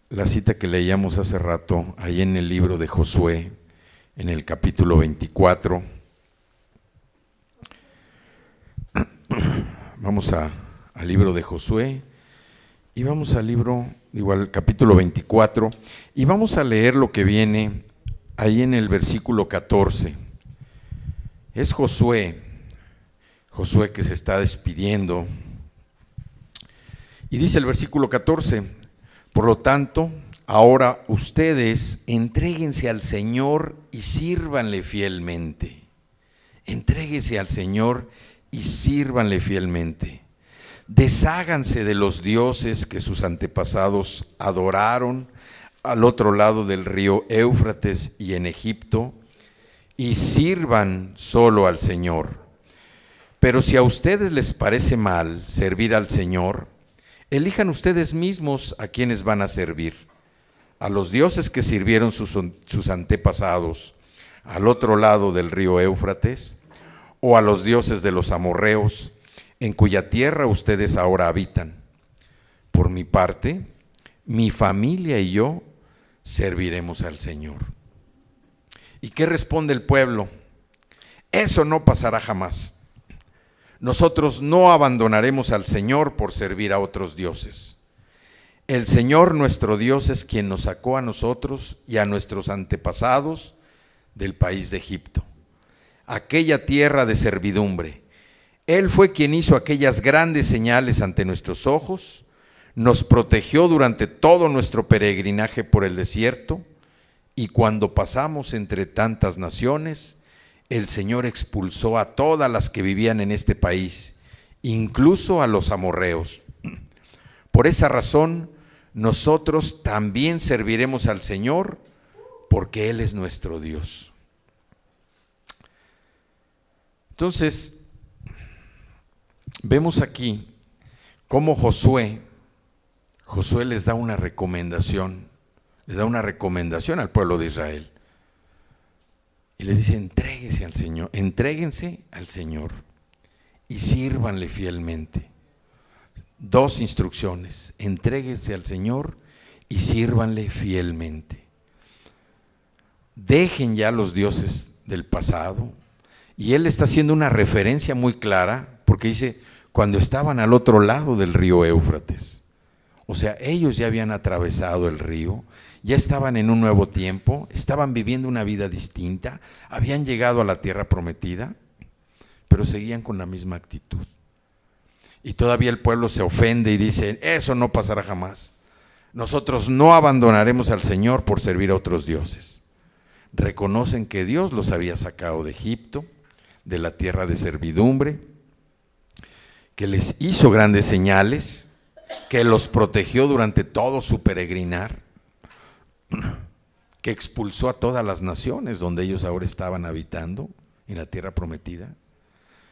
la cita que leíamos hace rato, ahí en el libro de Josué, en el capítulo 24. Vamos al libro de Josué y vamos al libro, igual, capítulo 24, y vamos a leer lo que viene ahí en el versículo 14. Es Josué que se está despidiendo. Y dice el versículo 14, por lo tanto, ahora ustedes entréguense al Señor y sírvanle fielmente. Entréguense al Señor y sírvanle fielmente. Desháganse de los dioses que sus antepasados adoraron al otro lado del río Éufrates y en Egipto, y sirvan solo al Señor. Pero si a ustedes les parece mal servir al Señor, elijan ustedes mismos a quienes van a servir, a los dioses que sirvieron sus antepasados al otro lado del río Éufrates, o a los dioses de los amorreos, en cuya tierra ustedes ahora habitan. Por mi parte, mi familia y yo serviremos al Señor. ¿Y qué responde el pueblo? Eso no pasará jamás. Nosotros no abandonaremos al Señor por servir a otros dioses. El Señor nuestro Dios es quien nos sacó a nosotros y a nuestros antepasados del país de Egipto, aquella tierra de servidumbre. Él fue quien hizo aquellas grandes señales ante nuestros ojos, nos protegió durante todo nuestro peregrinaje por el desierto, y cuando pasamos entre tantas naciones, el Señor expulsó a todas las que vivían en este país, incluso a los amorreos. Por esa razón, nosotros también serviremos al Señor, porque Él es nuestro Dios. Entonces, vemos aquí cómo Josué les da una recomendación, le da una recomendación al pueblo de Israel. Y les dice, entréguense al Señor y sírvanle fielmente. Dos instrucciones, entréguense al Señor y sírvanle fielmente. Dejen ya los dioses del pasado. Y él está haciendo una referencia muy clara, porque dice, cuando estaban al otro lado del río Éufrates. O sea, ellos ya habían atravesado el río, ya estaban en un nuevo tiempo, estaban viviendo una vida distinta, habían llegado a la tierra prometida, pero seguían con la misma actitud. Y todavía el pueblo se ofende y dice, eso no pasará jamás. Nosotros no abandonaremos al Señor por servir a otros dioses. Reconocen que Dios los había sacado de Egipto, de la tierra de servidumbre, que les hizo grandes señales, que los protegió durante todo su peregrinar, que expulsó a todas las naciones donde ellos ahora estaban habitando, en la tierra prometida.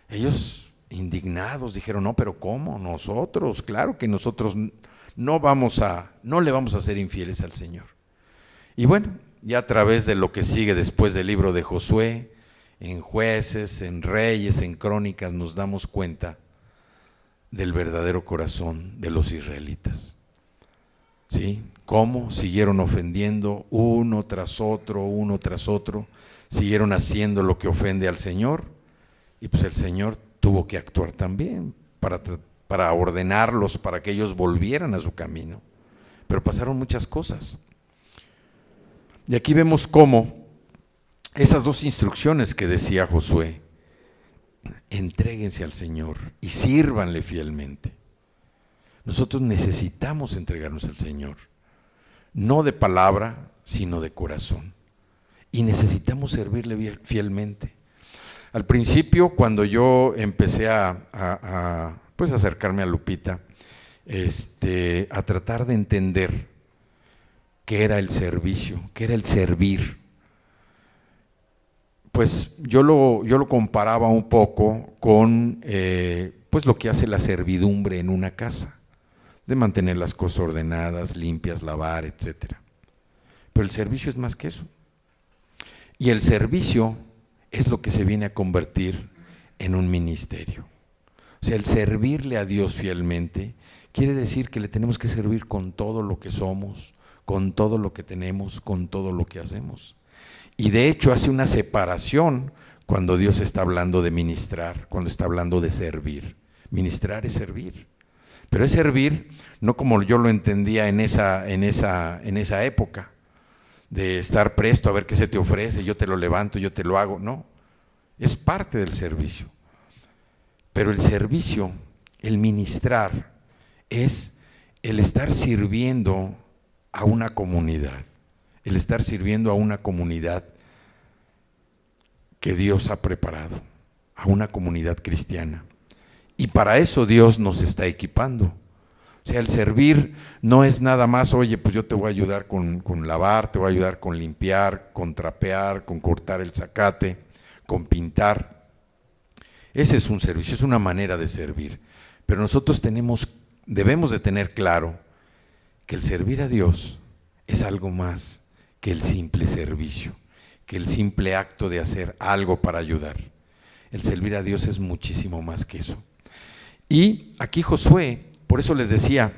Ellos, indignados, dijeron, no, pero ¿cómo? Nosotros, claro que nosotros no le vamos a ser infieles al Señor. Y bueno, ya a través de lo que sigue después del libro de Josué, en Jueces, en Reyes, en Crónicas, nos damos cuenta del verdadero corazón de los israelitas. ¿Sí? Cómo siguieron ofendiendo uno tras otro, siguieron haciendo lo que ofende al Señor, y pues el Señor tuvo que actuar también para ordenarlos, para que ellos volvieran a su camino. Pero pasaron muchas cosas. Y aquí vemos cómo esas dos instrucciones que decía Josué, entréguense al Señor y sírvanle fielmente. Nosotros necesitamos entregarnos al Señor, no de palabra, sino de corazón. Y necesitamos servirle fielmente. Al principio, cuando yo empecé pues acercarme a Lupita, a tratar de entender qué era el servicio, qué era el servir, pues yo lo comparaba un poco con pues lo que hace la servidumbre en una casa, de mantener las cosas ordenadas, limpias, lavar, etcétera. Pero el servicio es más que eso. Y el servicio es lo que se viene a convertir en un ministerio. O sea, el servirle a Dios fielmente quiere decir que le tenemos que servir con todo lo que somos, con todo lo que tenemos, con todo lo que hacemos. Y de hecho hace una separación cuando Dios está hablando de ministrar, cuando está hablando de servir. Ministrar es servir, pero es servir no como yo lo entendía en esa época, de estar presto a ver qué se te ofrece, yo te lo levanto, yo te lo hago. No, es parte del servicio. Pero el servicio, el ministrar, es el estar sirviendo a una comunidad, el estar sirviendo a una comunidad que Dios ha preparado, a una comunidad cristiana. Y para eso Dios nos está equipando. O sea, el servir no es nada más, oye, pues yo te voy a ayudar con lavar, te voy a ayudar con limpiar, con trapear, con cortar el zacate, con pintar. Ese es un servicio, es una manera de servir. Pero nosotros debemos de tener claro que el servir a Dios es algo más que el simple servicio, que el simple acto de hacer algo para ayudar. El servir a Dios es muchísimo más que eso. Y aquí Josué, por eso les decía,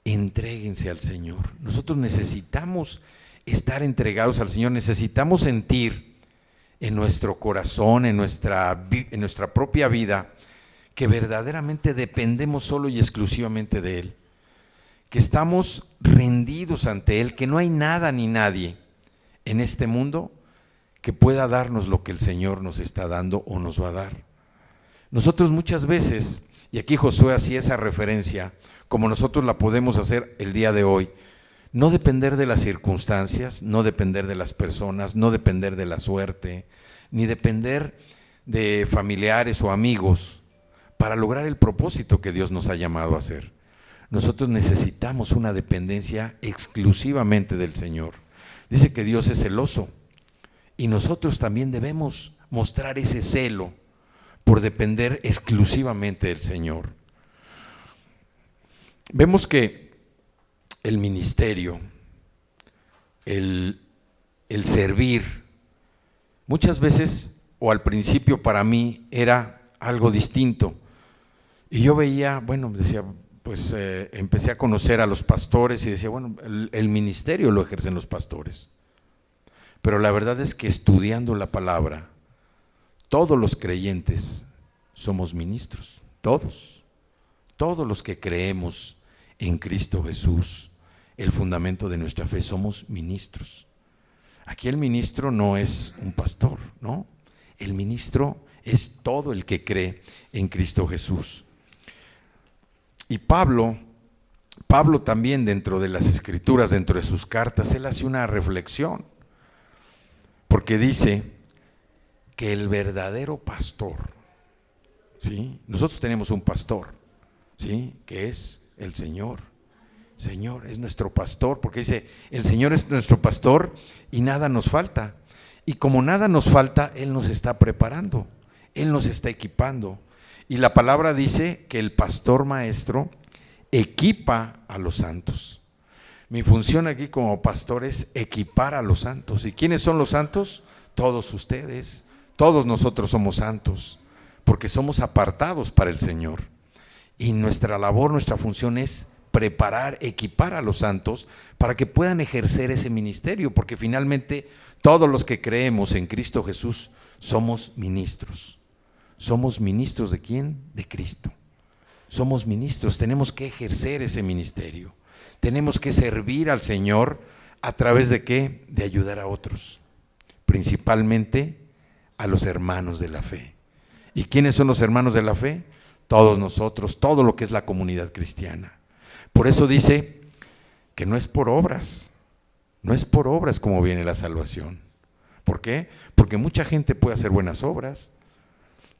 entréguense al Señor. Nosotros necesitamos estar entregados al Señor, necesitamos sentir en nuestro corazón, en nuestra propia vida, que verdaderamente dependemos solo y exclusivamente de Él, que estamos rendidos ante Él, que no hay nada ni nadie en este mundo que pueda darnos lo que el Señor nos está dando o nos va a dar. Nosotros muchas veces, y aquí Josué hacía esa referencia, como nosotros la podemos hacer el día de hoy, no depender de las circunstancias, no depender de las personas, no depender de la suerte, ni depender de familiares o amigos para lograr el propósito que Dios nos ha llamado a hacer. Nosotros necesitamos una dependencia exclusivamente del Señor. Dice que Dios es celoso y nosotros también debemos mostrar ese celo por depender exclusivamente del Señor. Vemos que el ministerio, el servir, muchas veces, o al principio para mí, era algo distinto. Y yo veía, bueno, decía, pues empecé a conocer a los pastores y decía, bueno, el ministerio lo ejercen los pastores. Pero la verdad es que estudiando la palabra, todos los creyentes somos ministros, todos los que creemos en Cristo Jesús, el fundamento de nuestra fe, somos ministros. Aquí el ministro no es un pastor, ¿no? El ministro es todo el que cree en Cristo Jesús. Y Pablo también dentro de las Escrituras, dentro de sus cartas, él hace una reflexión, porque dice que el verdadero pastor, ¿sí? Nosotros tenemos un pastor, ¿sí? Que es el Señor. Señor es nuestro pastor, porque dice, el Señor es nuestro pastor y nada nos falta. Y como nada nos falta, Él nos está preparando, Él nos está equipando. Y la palabra dice que el pastor maestro equipa a los santos. Mi función aquí como pastor es equipar a los santos. ¿Y quiénes son los santos? Todos ustedes, todos nosotros somos santos, porque somos apartados para el Señor. Y nuestra labor, nuestra función es preparar, equipar a los santos para que puedan ejercer ese ministerio, porque finalmente todos los que creemos en Cristo Jesús somos ministros. ¿Somos ministros de quién? De Cristo. Somos ministros, tenemos que ejercer ese ministerio. Tenemos que servir al Señor a través de ¿qué? De ayudar a otros, principalmente a los hermanos de la fe. ¿Y quiénes son los hermanos de la fe? Todos nosotros, todo lo que es la comunidad cristiana. Por eso dice que no es por obras como viene la salvación. ¿Por qué? Porque mucha gente puede hacer buenas obras.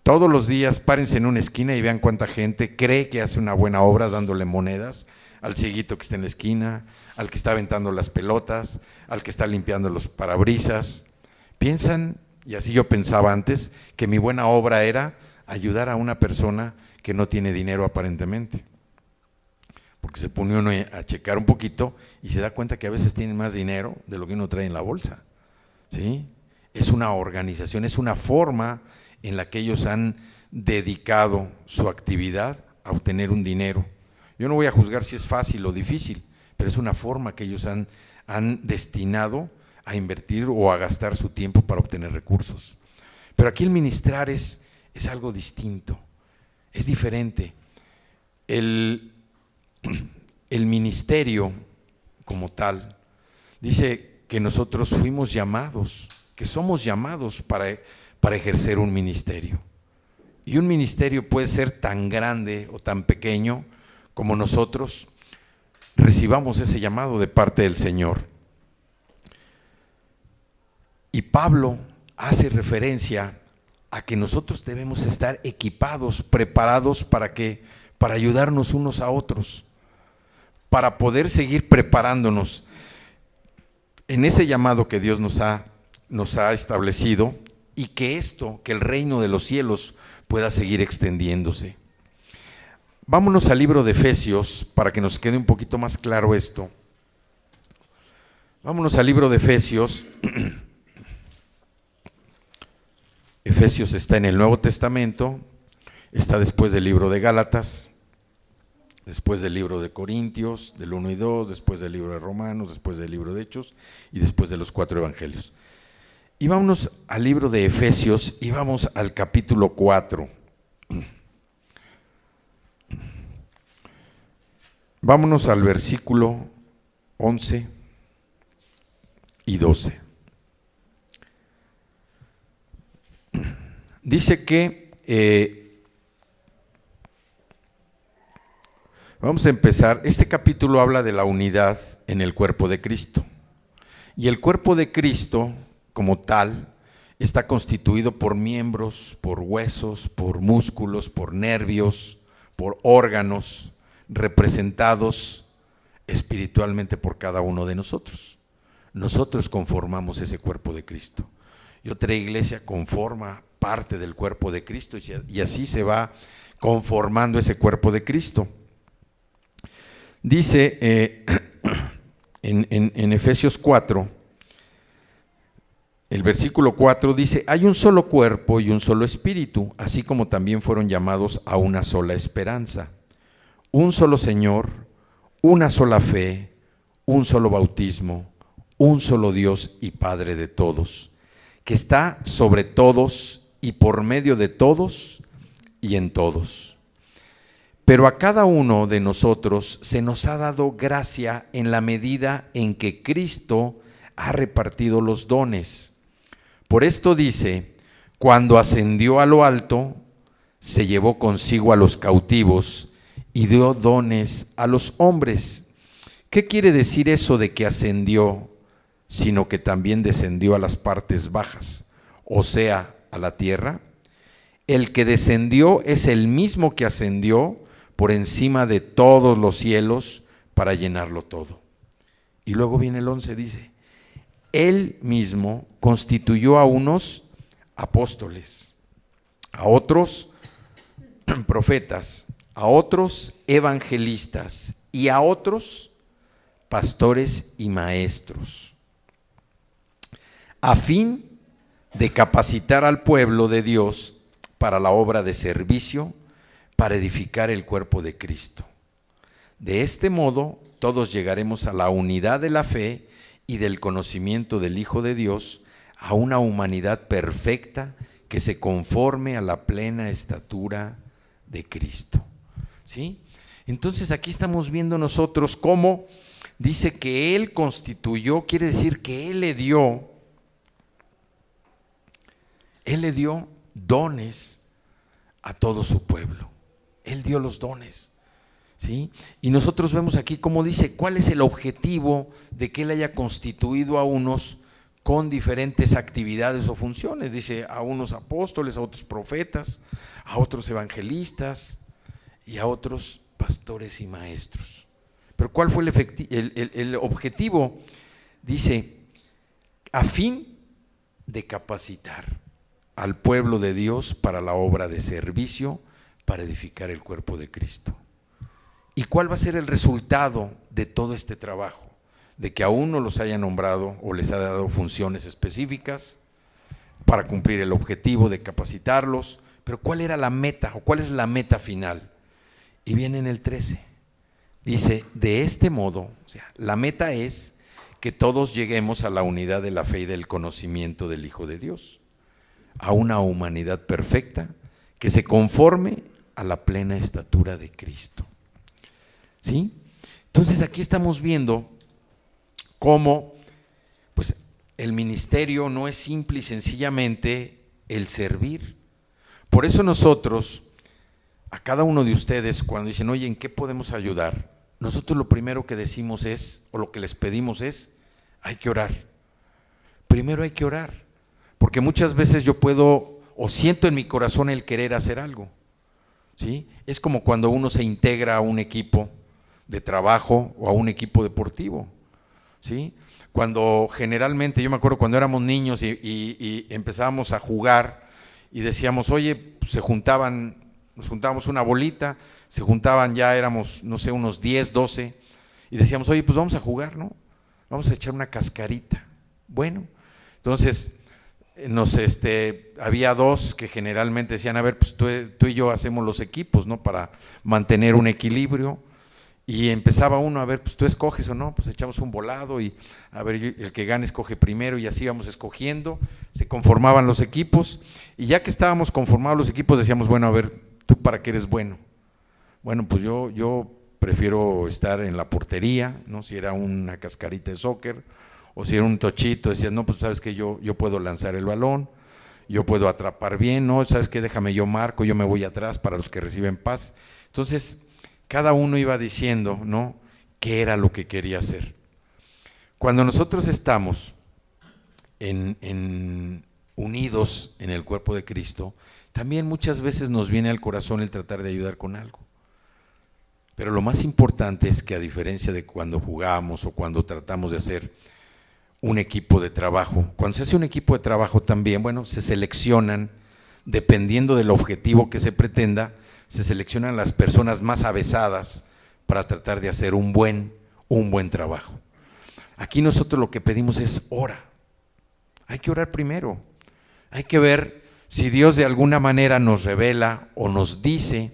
Todos los días párense en una esquina y vean cuánta gente cree que hace una buena obra dándole monedas al cieguito que está en la esquina, al que está aventando las pelotas, al que está limpiando los parabrisas. Piensan, y así yo pensaba antes, que mi buena obra era ayudar a una persona que no tiene dinero aparentemente. Porque se pone uno a checar un poquito y se da cuenta que a veces tienen más dinero de lo que uno trae en la bolsa, ¿sí? Es una organización, es una forma en la que ellos han dedicado su actividad a obtener un dinero. Yo no voy a juzgar si es fácil o difícil, pero es una forma que ellos han destinado a invertir o a gastar su tiempo para obtener recursos. Pero aquí el ministrar es algo distinto, es diferente. El ministerio como tal dice que nosotros fuimos llamados, que somos llamados para ejercer un ministerio. Y un ministerio puede ser tan grande o tan pequeño como nosotros recibamos ese llamado de parte del Señor. Y Pablo hace referencia a que nosotros debemos estar equipados, preparados para ayudarnos unos a otros, para poder seguir preparándonos en ese llamado que Dios nos ha establecido, y que el reino de los cielos pueda seguir extendiéndose. Vámonos al libro de Efesios para que nos quede un poquito más claro esto. Vámonos al libro de Efesios. Efesios está en el Nuevo Testamento, está después del libro de Gálatas, después del libro de Corintios, del 1 y 2, después del libro de Romanos, después del libro de Hechos y después de los 4 evangelios. Y vámonos al libro de Efesios y vamos al capítulo 4. Vámonos al versículo 11 y 12. Dice que, vamos a empezar, este capítulo habla de la unidad en el cuerpo de Cristo. Y el cuerpo de Cristo, como tal, está constituido por miembros, por huesos, por músculos, por nervios, por órganos, representados espiritualmente por cada uno de nosotros. Nosotros conformamos ese cuerpo de Cristo. Y otra iglesia conforma parte del cuerpo de Cristo, y así se va conformando ese cuerpo de Cristo. Dice en Efesios 4, el versículo 4 dice: hay un solo cuerpo y un solo espíritu, así como también fueron llamados a una sola esperanza. Un solo Señor, una sola fe, un solo bautismo, un solo Dios y Padre de todos, que está sobre todos y por medio de todos y en todos. Pero a cada uno de nosotros se nos ha dado gracia en la medida en que Cristo ha repartido los dones. Por esto dice: cuando ascendió a lo alto, se llevó consigo a los cautivos y dio dones a los hombres. ¿Qué quiere decir eso de que ascendió, sino que también descendió a las partes bajas, o sea, a la tierra? El que descendió es el mismo que ascendió por encima de todos los cielos para llenarlo todo. Y luego viene el 11, dice: Él mismo constituyó a unos apóstoles, a otros profetas, a otros evangelistas y a otros pastores y maestros, a fin de capacitar al pueblo de Dios para la obra de servicio, para edificar el cuerpo de Cristo. De este modo, todos llegaremos a la unidad de la fe y del conocimiento del Hijo de Dios, a una humanidad perfecta que se conforme a la plena estatura de Cristo. ¿Sí? Entonces aquí estamos viendo nosotros cómo dice que Él constituyó, quiere decir que Él le dio dones a todo su pueblo. Él dio los dones, ¿sí? Y nosotros vemos aquí cómo dice cuál es el objetivo de que Él haya constituido a unos con diferentes actividades o funciones. Dice: a unos apóstoles, a otros profetas, a otros evangelistas y a otros pastores y maestros. Pero ¿cuál fue el objetivo? Dice: a fin de capacitar al pueblo de Dios para la obra de servicio, para edificar el cuerpo de Cristo. ¿Y cuál va a ser el resultado de todo este trabajo? De que a uno los haya nombrado o les ha dado funciones específicas para cumplir el objetivo de capacitarlos. Pero ¿cuál era la meta o cuál es la meta final? Y viene en el 13: Dice, de este modo, o sea, la meta es que todos lleguemos a la unidad de la fe y del conocimiento del Hijo de Dios, a una humanidad perfecta que se conforme a la plena estatura de Cristo. ¿Sí? Entonces aquí estamos viendo cómo pues, el ministerio no es simple y sencillamente el servir. Por eso nosotros, a cada uno de ustedes, cuando dicen, oye, ¿en qué podemos ayudar? Nosotros lo primero que decimos es, o lo que les pedimos es, hay que orar. Primero hay que orar, porque muchas veces yo puedo, o siento en mi corazón el querer hacer algo, ¿sí? Es como cuando uno se integra a un equipo de trabajo o a un equipo deportivo, ¿sí? Cuando generalmente, yo me acuerdo cuando éramos niños y empezábamos a jugar y decíamos, oye, pues nos juntábamos una bolita, se juntaban, ya éramos, no sé, unos 10, 12, y decíamos, oye, pues vamos a jugar, ¿no? Vamos a echar una cascarita. Bueno, entonces había dos que generalmente decían, a ver, pues tú y yo hacemos los equipos, ¿no? Para mantener un equilibrio. Y empezaba uno, a ver, pues tú escoges o no, pues echamos un volado y a ver, el que gane escoge primero, y así íbamos escogiendo, se conformaban los equipos, y ya que estábamos conformados los equipos decíamos, bueno, a ver, ¿tú para qué eres bueno? Bueno, pues yo prefiero estar en la portería, ¿no? Si era una cascarita de soccer, o si era un tochito, decías, no, pues sabes que yo puedo lanzar el balón, yo puedo atrapar bien, ¿no? Sabes que déjame yo marco, yo me voy atrás para los que reciben paz. Entonces, cada uno iba diciendo, ¿no?, qué era lo que quería hacer. Cuando nosotros estamos unidos en el cuerpo de Cristo, también muchas veces nos viene al corazón el tratar de ayudar con algo. Pero lo más importante es que, a diferencia de cuando jugamos o cuando tratamos de hacer un equipo de trabajo, cuando se hace un equipo de trabajo también, bueno, se seleccionan, dependiendo del objetivo que se pretenda, se seleccionan las personas más avesadas para tratar de hacer un buen trabajo. Aquí nosotros lo que pedimos es ora. Hay que orar primero. Hay que ver si Dios de alguna manera nos revela o nos dice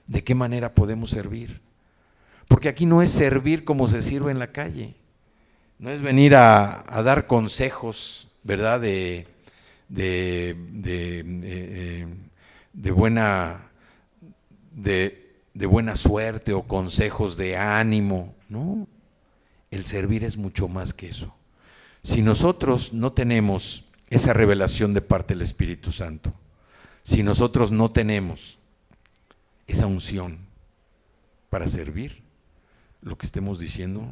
de qué manera podemos servir. Porque aquí no es servir como se sirve en la calle. No es venir a dar consejos, ¿verdad? De buena suerte o consejos de ánimo. No, el servir es mucho más que eso. Si nosotros no tenemos esa revelación de parte del Espíritu Santo, si nosotros no tenemos esa unción para servir, lo que estemos diciendo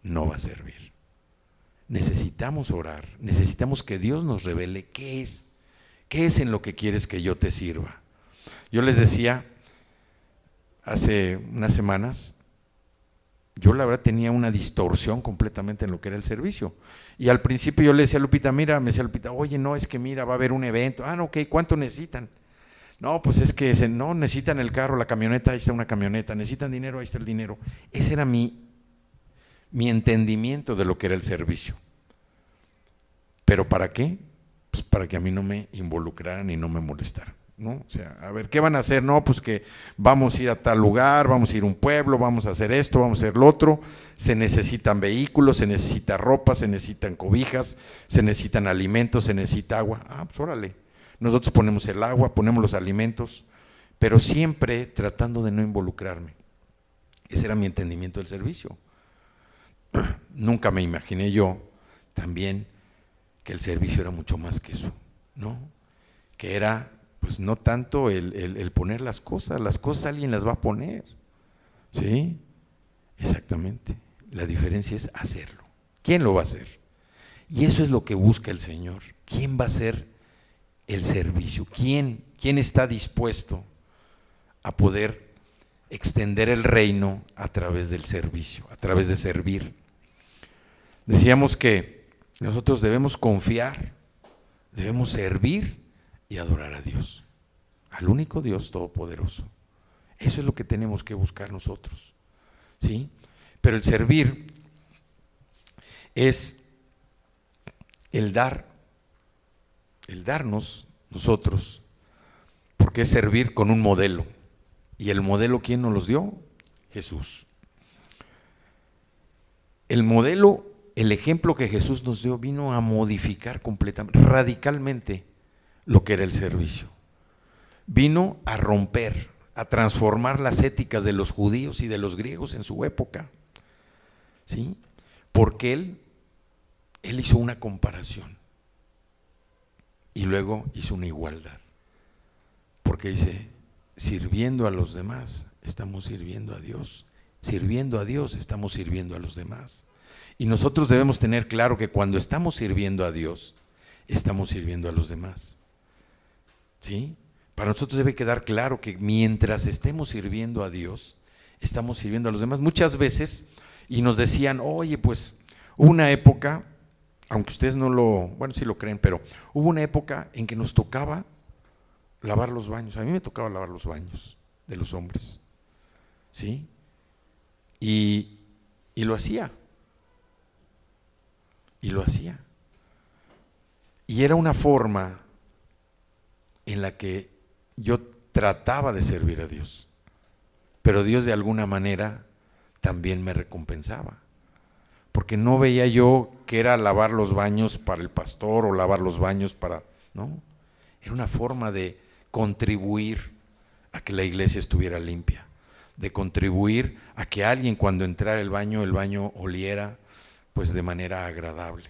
no va a servir. Necesitamos orar, necesitamos que Dios nos revele qué es en lo que quieres que yo te sirva. Yo les decía hace unas semanas, yo la verdad tenía una distorsión completamente en lo que era el servicio. Y al principio yo le decía a Lupita, mira, me decía Lupita, oye, no, es que mira, va a haber un evento. Ah, no, ok, ¿cuánto necesitan? No, pues es que no necesitan el carro, la camioneta, ahí está una camioneta, necesitan dinero, ahí está el dinero. Ese era mi entendimiento de lo que era el servicio. ¿Pero para qué? Pues para que a mí no me involucraran y no me molestaran, ¿no? O sea, a ver, ¿qué van a hacer? No, pues que vamos a ir a tal lugar, vamos a ir a un pueblo, vamos a hacer esto, vamos a hacer lo otro. Se necesitan vehículos, se necesita ropa, se necesitan cobijas, se necesitan alimentos, se necesita agua. Ah, pues órale. Nosotros ponemos el agua, ponemos los alimentos, pero siempre tratando de no involucrarme. Ese era mi entendimiento del servicio. Nunca me imaginé yo también que el servicio era mucho más que eso, ¿no? Que era, pues no tanto el poner las cosas alguien las va a poner, ¿sí? Exactamente. La diferencia es hacerlo. ¿Quién lo va a hacer? Y eso es lo que busca el Señor. ¿Quién va a hacer el servicio? ¿Quién está dispuesto a poder extender el reino a través del servicio, a través de servir? Decíamos que nosotros debemos confiar, debemos servir y adorar a Dios, al único Dios todopoderoso. Eso es lo que tenemos que buscar nosotros, ¿sí? Pero el servir es el darnos nosotros, porque es servir con un modelo. ¿Y el modelo quién nos los dio? Jesús. el modelo, el ejemplo que Jesús nos dio vino a modificar completamente, radicalmente lo que era el servicio. Vino a romper, a transformar las éticas de los judíos y de los griegos en su época, ¿sí? Porque él hizo una comparación y luego hizo una igualdad, porque dice, sirviendo a los demás, estamos sirviendo a Dios. Sirviendo a Dios, estamos sirviendo a los demás. Y nosotros debemos tener claro que cuando estamos sirviendo a Dios, estamos sirviendo a los demás. ¿Sí? Para nosotros debe quedar claro que mientras estemos sirviendo a Dios, estamos sirviendo a los demás. Muchas veces, y nos decían, oye, pues hubo una época, aunque ustedes no lo, bueno, sí lo creen, pero hubo una época en que nos tocaba lavar los baños. A mí me tocaba lavar los baños de los hombres, ¿sí? Y lo hacía. Y lo hacía. Y era una forma en la que yo trataba de servir a Dios. Pero Dios de alguna manera también me recompensaba. Porque no veía yo que era lavar los baños para el pastor o lavar los baños para... No, era una forma de contribuir a que la iglesia estuviera limpia, de contribuir a que alguien cuando entrara el baño oliera pues de manera agradable,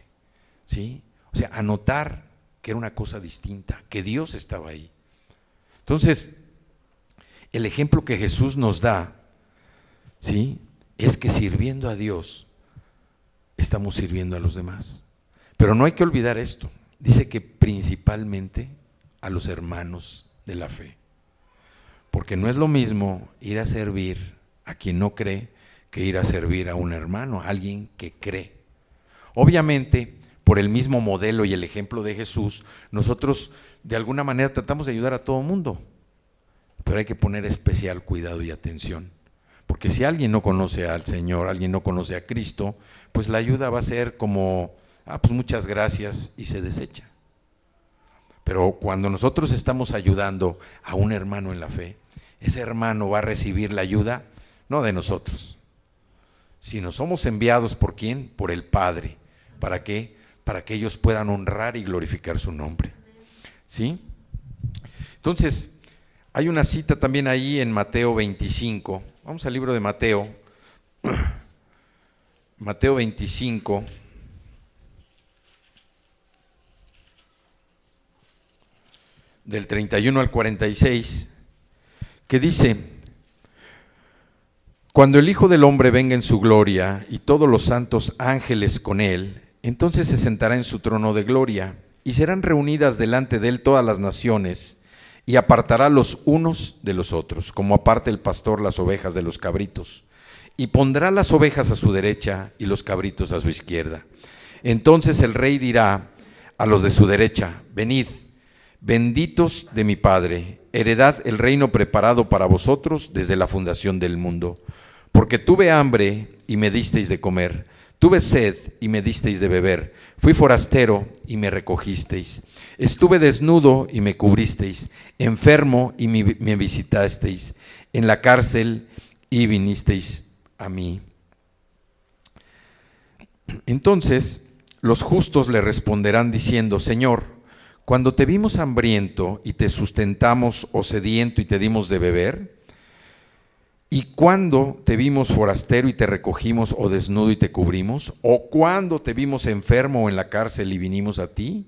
¿sí? O sea, a notar que era una cosa distinta, que Dios estaba ahí. Entonces, el ejemplo que Jesús nos da, ¿sí?, es que sirviendo a Dios, estamos sirviendo a los demás. Pero no hay que olvidar esto, dice que principalmente a los hermanos de la fe. Porque no es lo mismo ir a servir a quien no cree que ir a servir a un hermano, a alguien que cree. Obviamente, por el mismo modelo y el ejemplo de Jesús, nosotros de alguna manera tratamos de ayudar a todo el mundo, pero hay que poner especial cuidado y atención. Porque si alguien no conoce al Señor, alguien no conoce a Cristo, pues la ayuda va a ser como, pues muchas gracias, y se desecha. Pero cuando nosotros estamos ayudando a un hermano en la fe, ese hermano va a recibir la ayuda, no de nosotros, sino somos enviados ¿por quién? Por el Padre. ¿Para qué? Para que ellos puedan honrar y glorificar su nombre. ¿Sí? Entonces, hay una cita también ahí en Mateo 25. Vamos al libro de Mateo. Mateo 25. Del 31 al 46, que dice: cuando el Hijo del Hombre venga en su gloria y todos los santos ángeles con él, entonces se sentará en su trono de gloria y serán reunidas delante de él todas las naciones y apartará los unos de los otros, como aparta el pastor las ovejas de los cabritos, y pondrá las ovejas a su derecha y los cabritos a su izquierda. Entonces el rey dirá a los de su derecha: venid, benditos de mi Padre, heredad el reino preparado para vosotros desde la fundación del mundo. Porque tuve hambre y me disteis de comer, tuve sed y me disteis de beber, fui forastero y me recogisteis, estuve desnudo y me cubristeis, enfermo y me visitasteis, en la cárcel y vinisteis a mí. Entonces los justos le responderán diciendo: Señor, cuando te vimos hambriento y te sustentamos, o sediento y te dimos de beber, y cuando te vimos forastero y te recogimos, o desnudo y te cubrimos, o cuando te vimos enfermo o en la cárcel y vinimos a ti.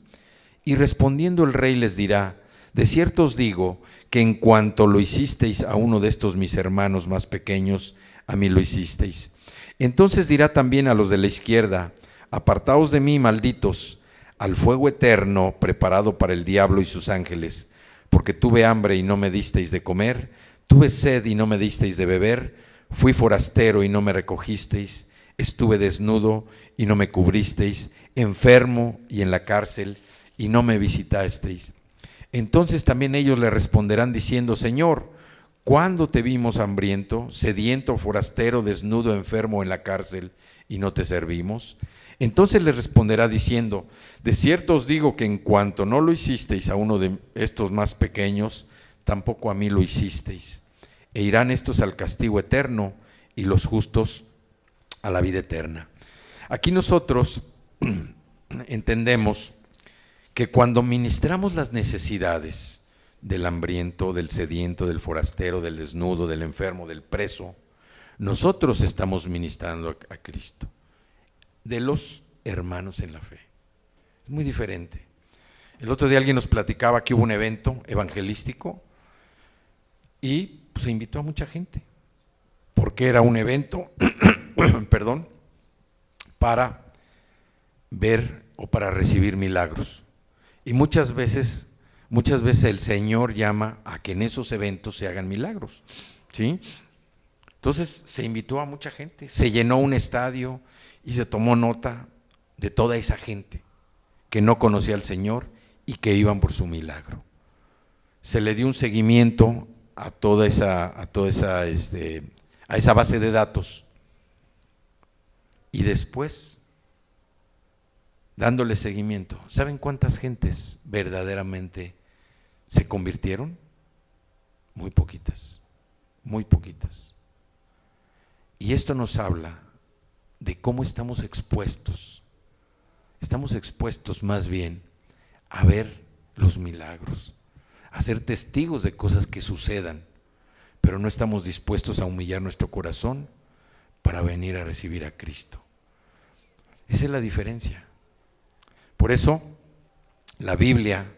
Y respondiendo el rey les dirá: de cierto os digo que en cuanto lo hicisteis a uno de estos mis hermanos más pequeños, a mí lo hicisteis. Entonces dirá también a los de la izquierda: apartaos de mí, malditos, al fuego eterno preparado para el diablo y sus ángeles, porque tuve hambre y no me disteis de comer, tuve sed y no me disteis de beber, fui forastero y no me recogisteis, estuve desnudo y no me cubristeis, enfermo y en la cárcel y no me visitasteis. Entonces también ellos le responderán diciendo: Señor, ¿cuándo te vimos hambriento, sediento, forastero, desnudo, enfermo en la cárcel y no te servimos? Entonces les responderá diciendo: de cierto os digo que en cuanto no lo hicisteis a uno de estos más pequeños, tampoco a mí lo hicisteis. E irán estos al castigo eterno y los justos a la vida eterna. Aquí nosotros entendemos que cuando ministramos las necesidades del hambriento, del sediento, del forastero, del desnudo, del enfermo, del preso, nosotros estamos ministrando a Cristo, de los hermanos en la fe. Es muy diferente. El otro día alguien nos platicaba que hubo un evento evangelístico y pues, se invitó a mucha gente, porque era un evento, perdón, para ver o para recibir milagros. Y muchas veces el Señor llama a que en esos eventos se hagan milagros, ¿sí? Entonces se invitó a mucha gente, se llenó un estadio y se tomó nota de toda esa gente que no conocía al Señor y que iban por su milagro. Se le dio un seguimiento a esa base de datos, y después, dándole seguimiento, ¿saben cuántas gentes verdaderamente se convirtieron? Muy poquitas, muy poquitas. Y esto nos habla de cómo estamos expuestos. Estamos expuestos más bien a ver los milagros, a ser testigos de cosas que sucedan, pero no estamos dispuestos a humillar nuestro corazón para venir a recibir a Cristo. Esa es la diferencia. Por eso la Biblia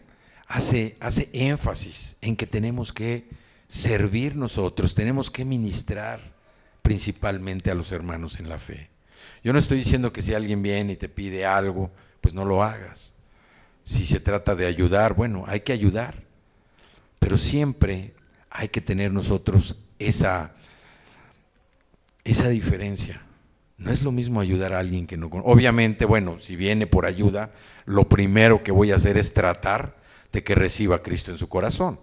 hace énfasis en que tenemos que servir nosotros, tenemos que ministrar principalmente a los hermanos en la fe. Yo no estoy diciendo que si alguien viene y te pide algo, pues no lo hagas. Si se trata de ayudar, bueno, hay que ayudar, pero siempre hay que tener nosotros esa diferencia. No es lo mismo ayudar a alguien que no conoce. Obviamente, bueno, si viene por ayuda, lo primero que voy a hacer es tratar de que reciba a Cristo en su corazón.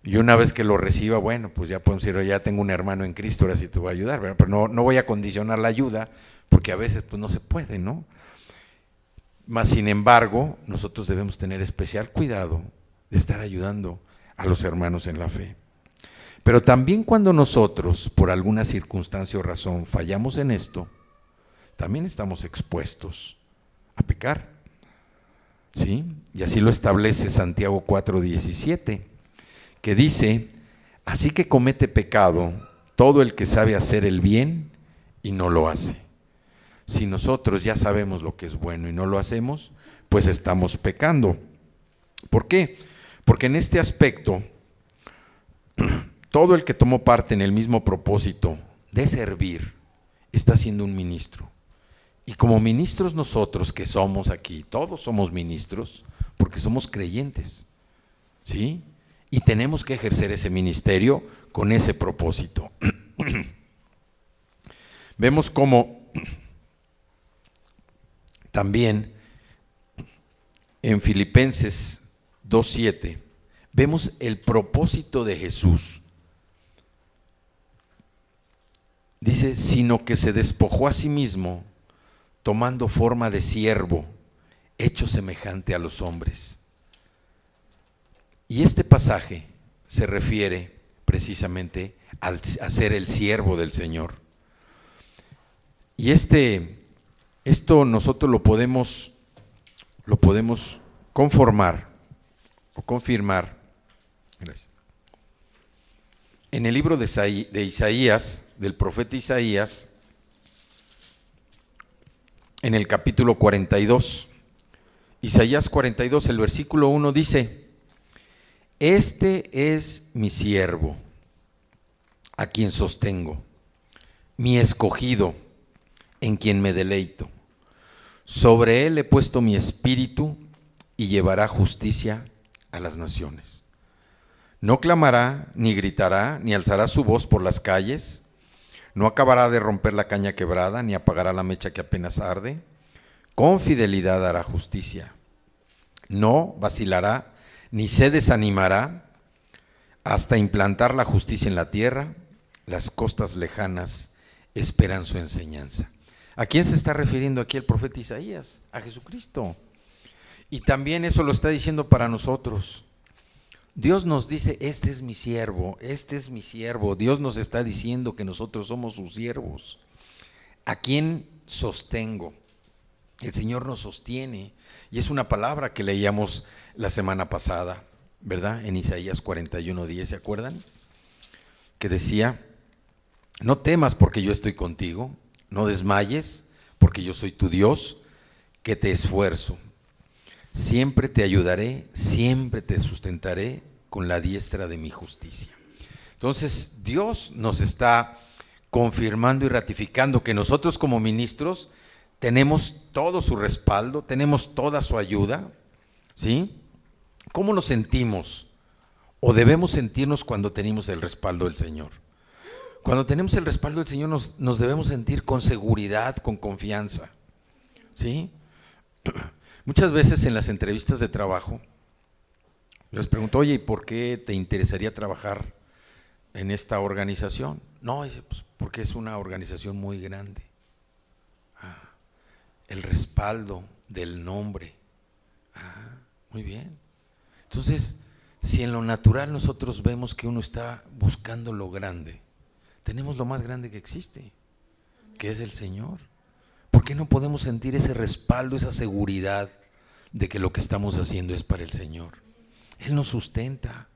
Y una vez que lo reciba, bueno, pues ya podemos decir, ya tengo un hermano en Cristo, ahora sí te voy a ayudar, ¿verdad? Pero no voy a condicionar la ayuda, porque a veces pues no se puede, ¿no? Mas sin embargo, nosotros debemos tener especial cuidado de estar ayudando a los hermanos en la fe. Pero también cuando nosotros, por alguna circunstancia o razón, fallamos en esto, también estamos expuestos a pecar, ¿sí? Y así lo establece Santiago 4:17, que dice: así que comete pecado todo el que sabe hacer el bien y no lo hace. Si nosotros ya sabemos lo que es bueno y no lo hacemos, pues estamos pecando. ¿Por qué? Porque en este aspecto, todo el que tomó parte en el mismo propósito de servir, está siendo un ministro. Y como ministros nosotros que somos aquí, todos somos ministros, porque somos creyentes, ¿sí? Y tenemos que ejercer ese ministerio con ese propósito. Vemos cómo también en Filipenses 2:7 vemos el propósito de Jesús. Dice, sino que se despojó a sí mismo, tomando forma de siervo, hecho semejante a los hombres. Y este pasaje se refiere precisamente a ser el siervo del Señor. Y esto nosotros lo podemos conformar o confirmar. Gracias. En el libro de Isaías, del profeta Isaías, en el capítulo 42, Isaías 42, el versículo 1 dice: este es mi siervo, a quien sostengo, mi escogido, en quien me deleito. Sobre él he puesto mi espíritu y llevará justicia a las naciones. No clamará, ni gritará, ni alzará su voz por las calles. No acabará de romper la caña quebrada, ni apagará la mecha que apenas arde. Con fidelidad hará justicia. No vacilará, ni se desanimará, hasta implantar la justicia en la tierra. Las costas lejanas esperan su enseñanza. ¿A quién se está refiriendo aquí el profeta Isaías? A Jesucristo. Y también eso lo está diciendo para nosotros. Dios nos dice, este es mi siervo, este es mi siervo. Dios nos está diciendo que nosotros somos sus siervos. ¿A quién sostengo. El Señor nos sostiene. Y es una palabra que leíamos la semana pasada, ¿verdad? En Isaías 41:10, ¿se acuerdan? Que decía: no temas porque yo estoy contigo, no desmayes porque yo soy tu Dios, que te esfuerzo. Siempre te ayudaré, siempre te sustentaré con la diestra de mi justicia. Entonces, Dios nos está confirmando y ratificando que nosotros como ministros tenemos todo su respaldo, tenemos toda su ayuda, ¿sí? ¿Cómo nos sentimos o debemos sentirnos cuando tenemos el respaldo del Señor? Cuando tenemos el respaldo del Señor nos debemos sentir con seguridad, con confianza, ¿sí? Muchas veces en las entrevistas de trabajo les pregunto: oye, ¿y por qué te interesaría trabajar en esta organización? No, dice, pues porque es una organización muy grande. El respaldo del nombre. Muy bien. Entonces, si en lo natural nosotros vemos que uno está buscando lo grande, tenemos lo más grande que existe, que es el Señor. ¿Por qué no podemos sentir ese respaldo, esa seguridad de que lo que estamos haciendo es para el Señor? Él nos sustenta,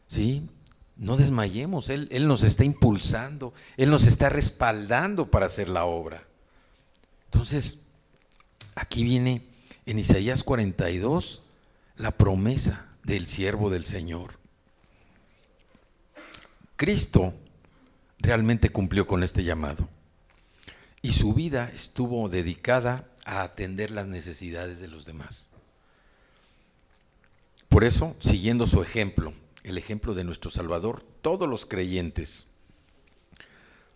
¿sí? No desmayemos, Él nos está impulsando, Él nos está respaldando para hacer la obra. Entonces, aquí viene en Isaías 42 la promesa del siervo del Señor. Cristo realmente cumplió con este llamado y su vida estuvo dedicada a atender las necesidades de los demás. Por eso, siguiendo su ejemplo, el ejemplo de nuestro Salvador, todos los creyentes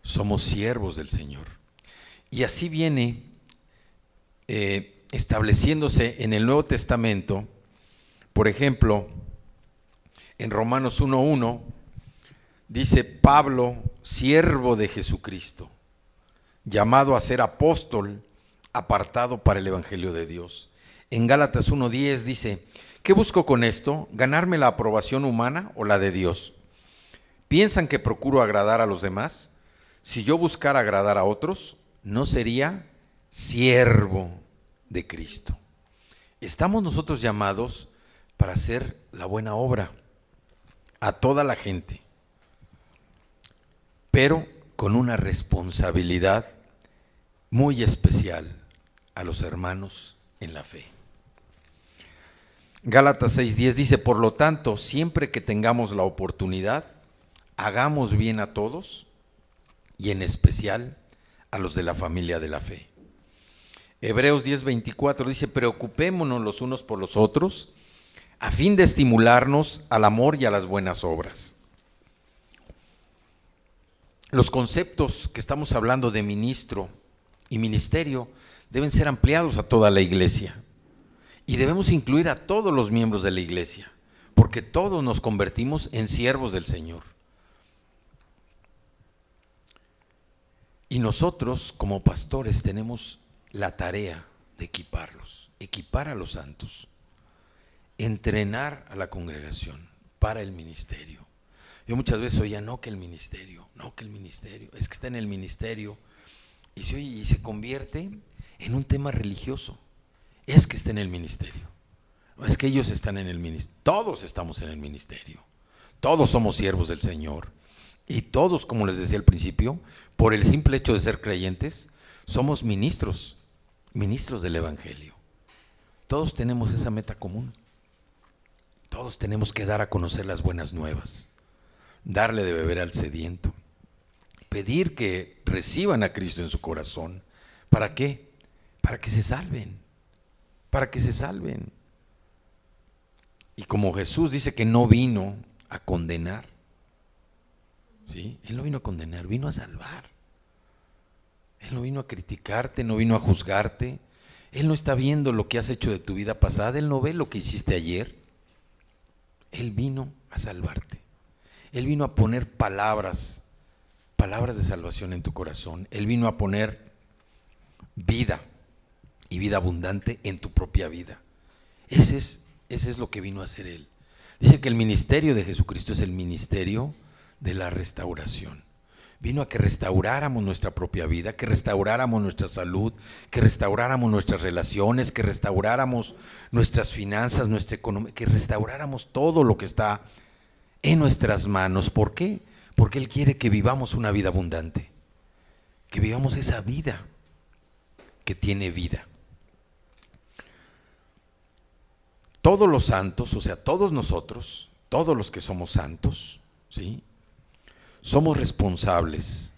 somos siervos del Señor. Y así viene estableciéndose en el Nuevo Testamento. Por ejemplo, en Romanos 1:1 dice: Pablo, siervo de Jesucristo, llamado a ser apóstol, apartado para el Evangelio de Dios. En Gálatas 1:10 dice: ¿qué busco con esto? ¿Ganarme la aprobación humana o la de Dios? ¿Piensan que procuro agradar a los demás? Si yo buscara agradar a otros, no sería siervo de Cristo. Estamos nosotros llamados para hacer la buena obra a toda la gente, pero con una responsabilidad muy especial a los hermanos en la fe. Gálatas 6:10 dice: por lo tanto, siempre que tengamos la oportunidad, hagamos bien a todos y en especial a los de la familia de la fe. Hebreos 10:24 dice: preocupémonos los unos por los otros a fin de estimularnos al amor y a las buenas obras. Los conceptos que estamos hablando de ministro y ministerio deben ser ampliados a toda la iglesia y debemos incluir a todos los miembros de la iglesia, porque todos nos convertimos en siervos del Señor. Y nosotros como pastores tenemos la tarea de equipar a los santos, entrenar a la congregación para el ministerio. Yo muchas veces oía: no que el ministerio, es que está en el ministerio, y se convierte en un tema religioso. Es que está en el ministerio, es que ellos están en el ministerio. Todos estamos en el ministerio, todos somos siervos del Señor, y todos, como les decía al principio, por el simple hecho de ser creyentes, somos ministros del Evangelio. Todos tenemos esa meta común. Todos tenemos que dar a conocer las buenas nuevas, darle de beber al sediento, pedir que reciban a Cristo en su corazón. ¿Para qué? Para que se salven, Y como Jesús dice que no vino a condenar, ¿sí? Él no vino a condenar, vino a salvar. Él no vino a criticarte, no vino a juzgarte. Él no está viendo lo que has hecho de tu vida pasada, Él no ve lo que hiciste ayer. Él vino a salvarte. Él vino a poner palabras de salvación en tu corazón. Él vino a poner vida y vida abundante en tu propia vida. Ese es lo que vino a hacer Él. Dice que el ministerio de Jesucristo es el ministerio de la restauración. vino a que restauráramos nuestra propia vida, que restauráramos nuestra salud, que restauráramos nuestras relaciones, que restauráramos nuestras finanzas, nuestra economía, que restauráramos todo lo que está en nuestras manos. ¿Por qué? Porque Él quiere que vivamos una vida abundante, que vivamos esa vida que tiene vida. Todos los santos, o sea, todos nosotros, todos los que somos santos, ¿sí?, somos responsables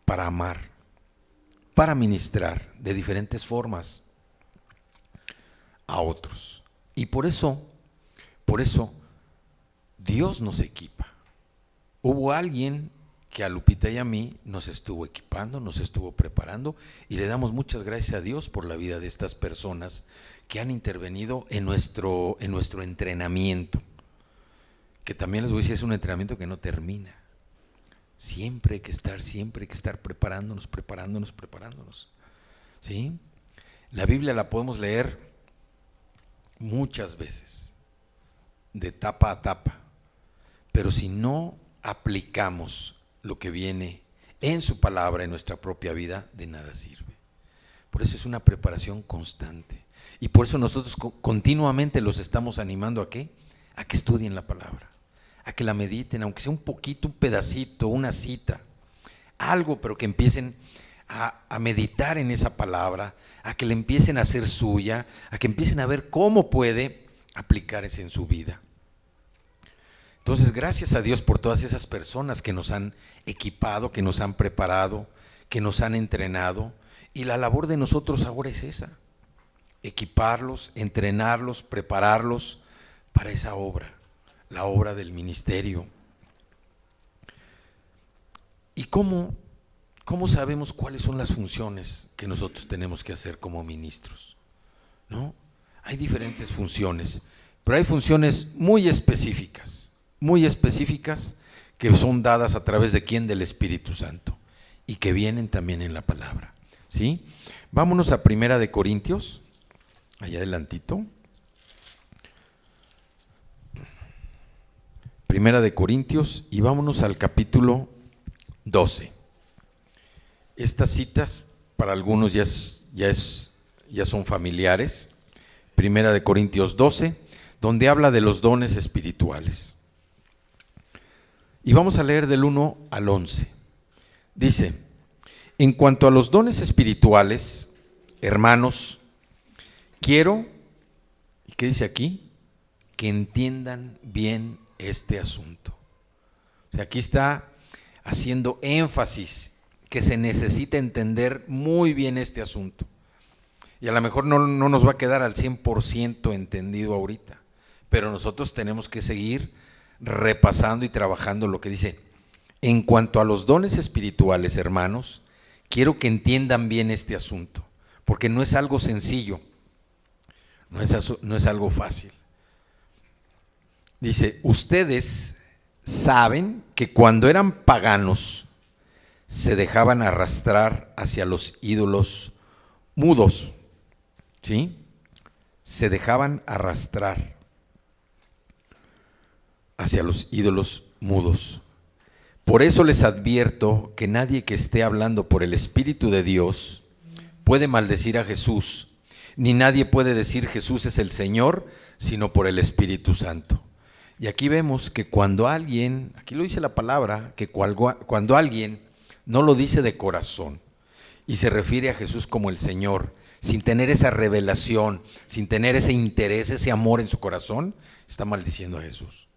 para amar, para ministrar de diferentes formas a otros. Y por eso Dios nos equipa. Hubo alguien que a Lupita y a mí nos estuvo equipando, nos estuvo preparando, y le damos muchas gracias a Dios por la vida de estas personas que han intervenido en nuestro entrenamiento, que también les voy a decir, es un entrenamiento que no termina. Siempre hay que estar preparándonos, ¿sí? La Biblia la podemos leer muchas veces, de tapa a tapa, pero si no aplicamos lo que viene en su palabra, en nuestra propia vida, de nada sirve. Por eso es una preparación constante, y por eso nosotros continuamente los estamos animando ¿a qué? A que estudien la palabra, a que la mediten, aunque sea un poquito, un pedacito, una cita, algo, pero que empiecen a meditar en esa palabra, a que la empiecen a hacer suya, a que empiecen a ver cómo puede aplicarse en su vida. Entonces, gracias a Dios por todas esas personas que nos han equipado, que nos han preparado, que nos han entrenado, y la labor de nosotros ahora es esa: equiparlos, entrenarlos, prepararlos para esa obra, la obra del ministerio. ¿Y cómo sabemos cuáles son las funciones que nosotros tenemos que hacer como ministros? ¿No? Hay diferentes funciones, pero hay funciones muy específicas que son dadas a través de ¿quién? Del Espíritu Santo, y que vienen también en la palabra, ¿sí? Vámonos a 1 Corintios, allá adelantito. 1 Corintios, y vámonos al capítulo 12. Estas citas para algunos ya son familiares. 1 Corintios 12, donde habla de los dones espirituales. Y vamos a leer del 1 al 11. Dice: en cuanto a los dones espirituales, hermanos, quiero, ¿qué dice aquí? Que entiendan bien este asunto. O sea, aquí está haciendo énfasis que se necesita entender muy bien este asunto. Y a lo mejor no nos va a quedar al 100% entendido ahorita, pero nosotros tenemos que seguir repasando y trabajando lo que dice. En cuanto a los dones espirituales, hermanos, quiero que entiendan bien este asunto, porque no es algo sencillo, no es algo fácil. Dice: ustedes saben que cuando eran paganos se dejaban arrastrar hacia los ídolos mudos, ¿sí? Se dejaban arrastrar hacia los ídolos mudos. Por eso les advierto que nadie que esté hablando por el Espíritu de Dios puede maldecir a Jesús, ni nadie puede decir Jesús es el Señor, sino por el Espíritu Santo. Y aquí vemos que cuando alguien, aquí lo dice la palabra, que cuando alguien no lo dice de corazón y se refiere a Jesús como el Señor, sin tener esa revelación, sin tener ese interés, ese amor en su corazón, está maldiciendo a Jesús.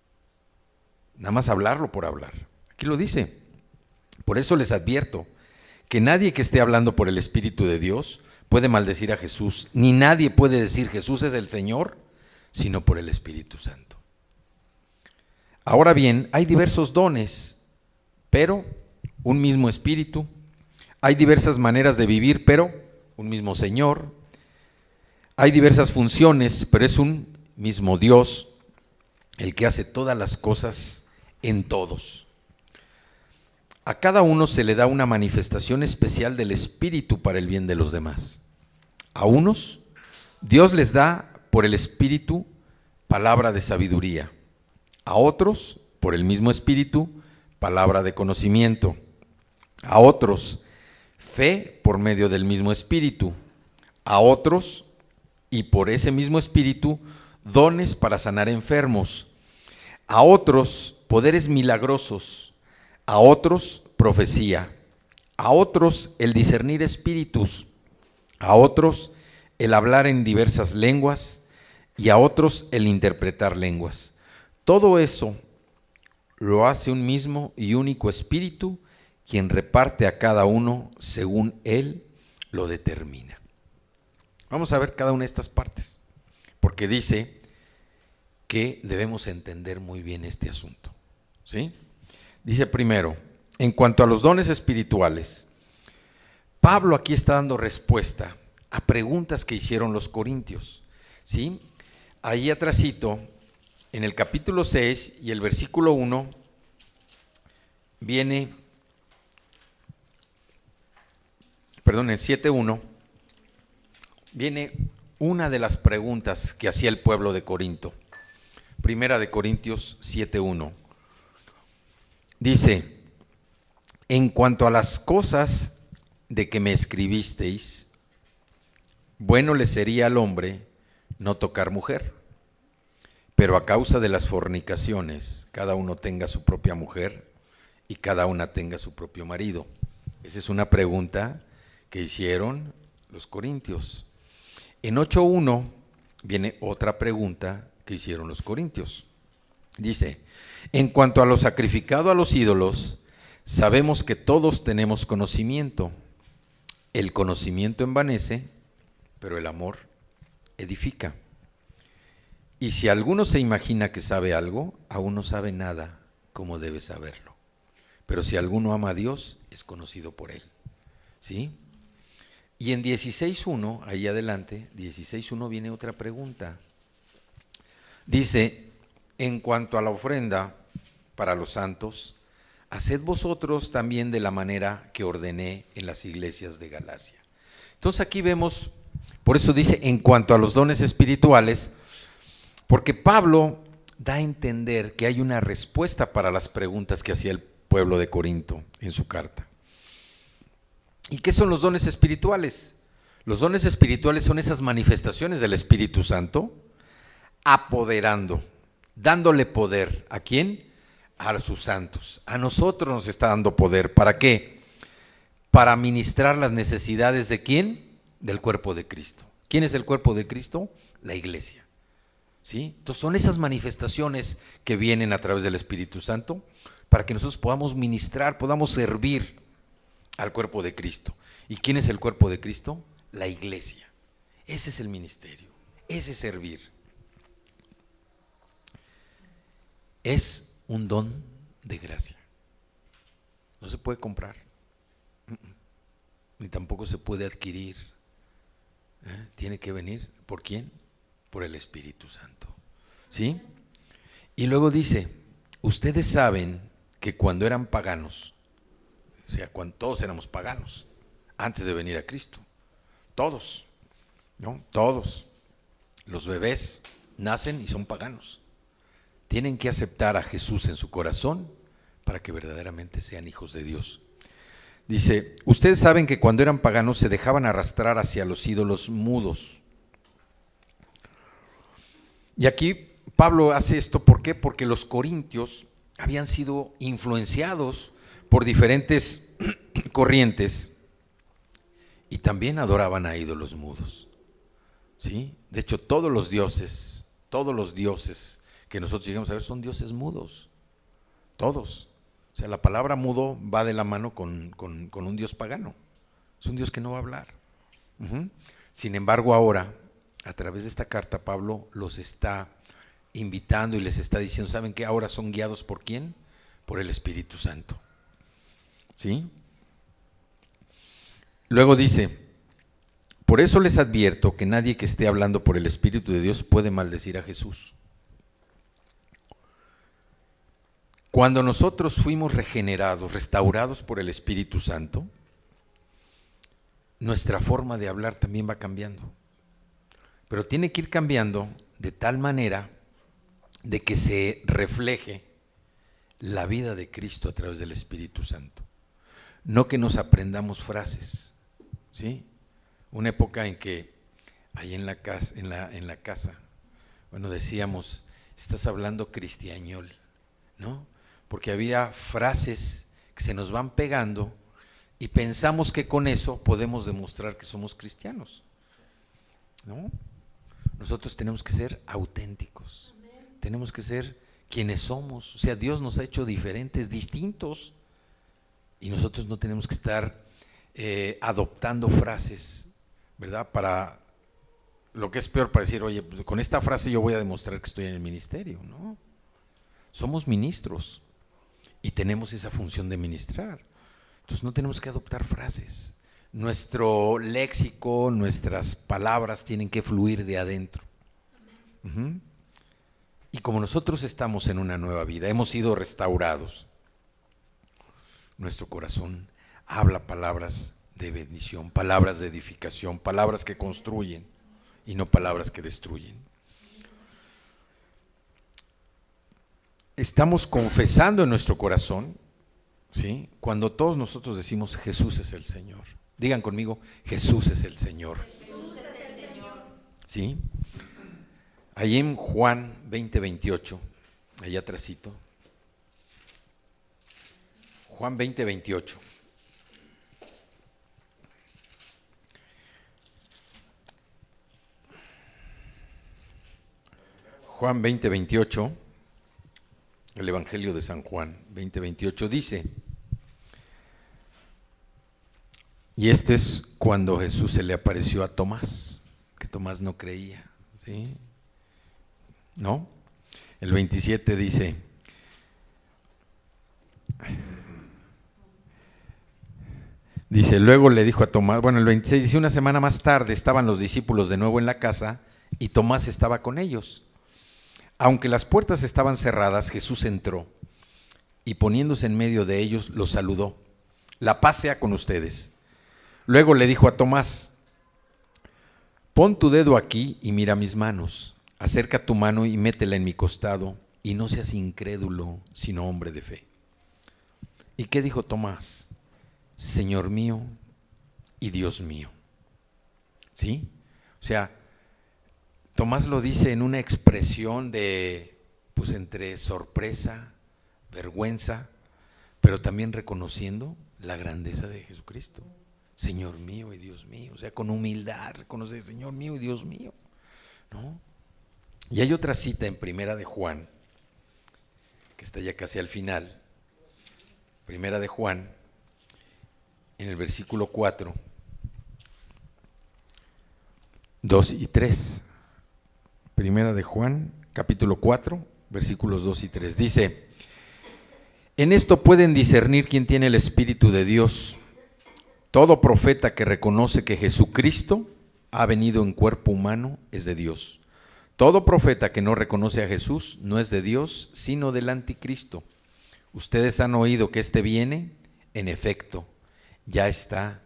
Nada más hablarlo por hablar. Aquí lo dice. Por eso les advierto que nadie que esté hablando por el Espíritu de Dios puede maldecir a Jesús, ni nadie puede decir Jesús es el Señor, sino por el Espíritu Santo. Ahora bien, hay diversos dones, pero un mismo Espíritu. Hay diversas maneras de vivir, pero un mismo Señor. Hay diversas funciones, pero es un mismo Dios, el que hace todas las cosas en todos. A cada uno se le da una manifestación especial del Espíritu para el bien de los demás. A unos, Dios les da por el Espíritu palabra de sabiduría. A otros, por el mismo Espíritu, palabra de conocimiento. a otros fe por medio del mismo Espíritu, a otros, y por ese mismo Espíritu, dones para sanar enfermos, a otros poderes milagrosos, a otros profecía, a otros el discernir espíritus, a otros el hablar en diversas lenguas y a otros el interpretar lenguas. Todo eso lo hace un mismo y único Espíritu, quien reparte a cada uno según Él lo determina. Vamos a ver cada una de estas partes, porque dice que debemos entender muy bien este asunto, ¿sí? Dice primero, en cuanto a los dones espirituales, Pablo aquí está dando respuesta a preguntas que hicieron los corintios, ¿sí? Ahí atrásito, en el capítulo 6 y el versículo 1, viene, perdón, el 7:1, viene una de las preguntas que hacía el pueblo de Corinto. Primera de Corintios 7:1. Dice, en cuanto a las cosas de que me escribisteis, bueno le sería al hombre no tocar mujer, pero a causa de las fornicaciones, cada uno tenga su propia mujer y cada una tenga su propio marido. Esa es una pregunta que hicieron los corintios. En 8:1 viene otra pregunta que hicieron los corintios. Dice, en cuanto a lo sacrificado a los ídolos, sabemos que todos tenemos conocimiento. El conocimiento envanece, pero el amor edifica. Y si alguno se imagina que sabe algo, aún no sabe nada como debe saberlo. Pero si alguno ama a Dios, es conocido por Él. ¿Sí? Y en 16:1, ahí adelante, 16:1 viene otra pregunta. Dice, en cuanto a la ofrenda para los santos, haced vosotros también de la manera que ordené en las iglesias de Galacia. Entonces aquí vemos, por eso dice, en cuanto a los dones espirituales, porque Pablo da a entender que hay una respuesta para las preguntas que hacía el pueblo de Corinto en su carta. ¿Y qué son los dones espirituales? Los dones espirituales son esas manifestaciones del Espíritu Santo apoderando, dándole poder. ¿A quién? A sus santos. A nosotros nos está dando poder. ¿Para qué? Para ministrar las necesidades ¿de quién? Del cuerpo de Cristo. ¿Quién es el cuerpo de Cristo? La iglesia. ¿Sí? Entonces son esas manifestaciones que vienen a través del Espíritu Santo para que nosotros podamos ministrar, podamos servir al cuerpo de Cristo. ¿Y quién es el cuerpo de Cristo? La iglesia. Ese es el ministerio, ese es servir. Es un don de gracia. No se puede comprar, ni tampoco se puede adquirir. Tiene que venir, ¿por quién? Por el Espíritu Santo. ¿Sí? Y luego dice, ustedes saben que cuando eran paganos, o sea, cuando todos éramos paganos, antes de venir a Cristo, todos, ¿no? Todos, los bebés nacen y son paganos. Tienen que aceptar a Jesús en su corazón para que verdaderamente sean hijos de Dios. Dice, ustedes saben que cuando eran paganos se dejaban arrastrar hacia los ídolos mudos. Y aquí Pablo hace esto, ¿por qué? Porque los corintios habían sido influenciados por diferentes corrientes y también adoraban a ídolos mudos. ¿Sí? De hecho, todos los dioses que nosotros llegamos a ver son dioses mudos. Todos. O sea, la palabra mudo va de la mano con un dios pagano. Es un dios que no va a hablar. Sin embargo, ahora, a través de esta carta, Pablo los está invitando y les está diciendo, ¿saben qué? Ahora son guiados ¿por quién? Por el Espíritu Santo. ¿Sí? Luego dice, por eso les advierto que nadie que esté hablando por el Espíritu de Dios puede maldecir a Jesús. Cuando nosotros fuimos regenerados, restaurados por el Espíritu Santo, nuestra forma de hablar también va cambiando. Pero tiene que ir cambiando de tal manera de que se refleje la vida de Cristo a través del Espíritu Santo. no que nos aprendamos frases, ¿sí? Una época en que ahí en la casa, bueno, decíamos, estás hablando cristiañol, ¿no? Porque había frases que se nos van pegando y pensamos que con eso podemos demostrar que somos cristianos, ¿no? Nosotros tenemos que ser auténticos, tenemos que ser quienes somos, o sea, Dios nos ha hecho diferentes, distintos, y nosotros no tenemos que estar adoptando frases, ¿verdad? Para lo que es peor, para decir, oye, pues con esta frase yo voy a demostrar que estoy en el ministerio, ¿no? Somos ministros y tenemos esa función de ministrar, entonces no tenemos que adoptar frases. Nuestro léxico, nuestras palabras tienen que fluir de adentro. Y como nosotros estamos en una nueva vida, hemos sido restaurados, nuestro corazón habla palabras de bendición, palabras de edificación, palabras que construyen y no palabras que destruyen. Estamos confesando en nuestro corazón, ¿sí? Cuando todos nosotros decimos Jesús es el Señor. Digan conmigo, Jesús es el Señor. Jesús es el Señor. ¿Sí? Ahí en Juan 20:28, allá atrásito. Juan 20:28. Juan 20:28, el Evangelio de San Juan 20:28 dice, y este es cuando Jesús se le apareció a Tomás, que Tomás no creía, ¿sí? ¿No? El 27 dice, luego le dijo a Tomás, bueno, el 26 dice, una semana más tarde estaban los discípulos de nuevo en la casa y Tomás estaba con ellos. Aunque las puertas estaban cerradas, Jesús entró y poniéndose en medio de ellos, los saludó. La paz sea con ustedes. Luego le dijo a Tomás, pon tu dedo aquí y mira mis manos. Acerca tu mano y métela en mi costado y no seas incrédulo, sino hombre de fe. ¿Y qué dijo Tomás? Señor mío y Dios mío. ¿Sí? O sea, Tomás lo dice en una expresión de, pues entre sorpresa, vergüenza, pero también reconociendo la grandeza de Jesucristo. Señor mío y Dios mío, o sea, con humildad reconoce, Señor mío y Dios mío, ¿no? Y hay otra cita en Primera de Juan, que está ya casi al final, Primera de Juan, en el versículo 4, 2 y 3. Primera de Juan, capítulo 4, versículos 2 y 3. Dice, en esto pueden discernir quién tiene el Espíritu de Dios. Todo profeta que reconoce que Jesucristo ha venido en cuerpo humano es de Dios. Todo profeta que no reconoce a Jesús no es de Dios, sino del anticristo. Ustedes han oído que éste viene, en efecto, ya está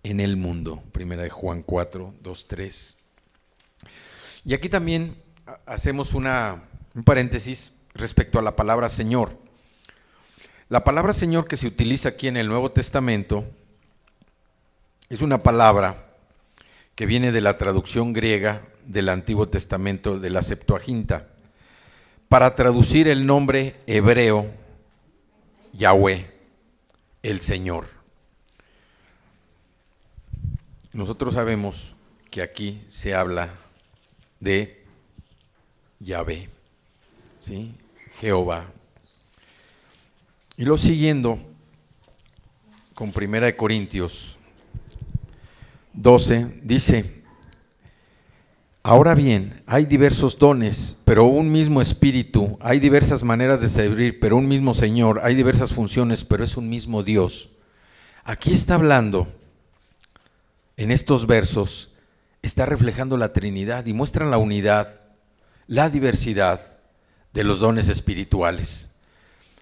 en el mundo. Primera de Juan 4, 2, 3. Y aquí también hacemos un paréntesis respecto a la palabra Señor. La palabra Señor que se utiliza aquí en el Nuevo Testamento es una palabra que viene de la traducción griega del Antiguo Testamento, de la Septuaginta, para traducir el nombre hebreo Yahweh, el Señor. Nosotros sabemos que aquí se habla de Yahvé, ¿sí? Jehová. Y lo siguiendo con 1 Corintios 12, dice, ahora bien, hay diversos dones, pero un mismo Espíritu, hay diversas maneras de servir, pero un mismo Señor, hay diversas funciones, pero es un mismo Dios. Aquí está hablando, en estos versos, está reflejando la Trinidad y muestran la unidad, la diversidad de los dones espirituales,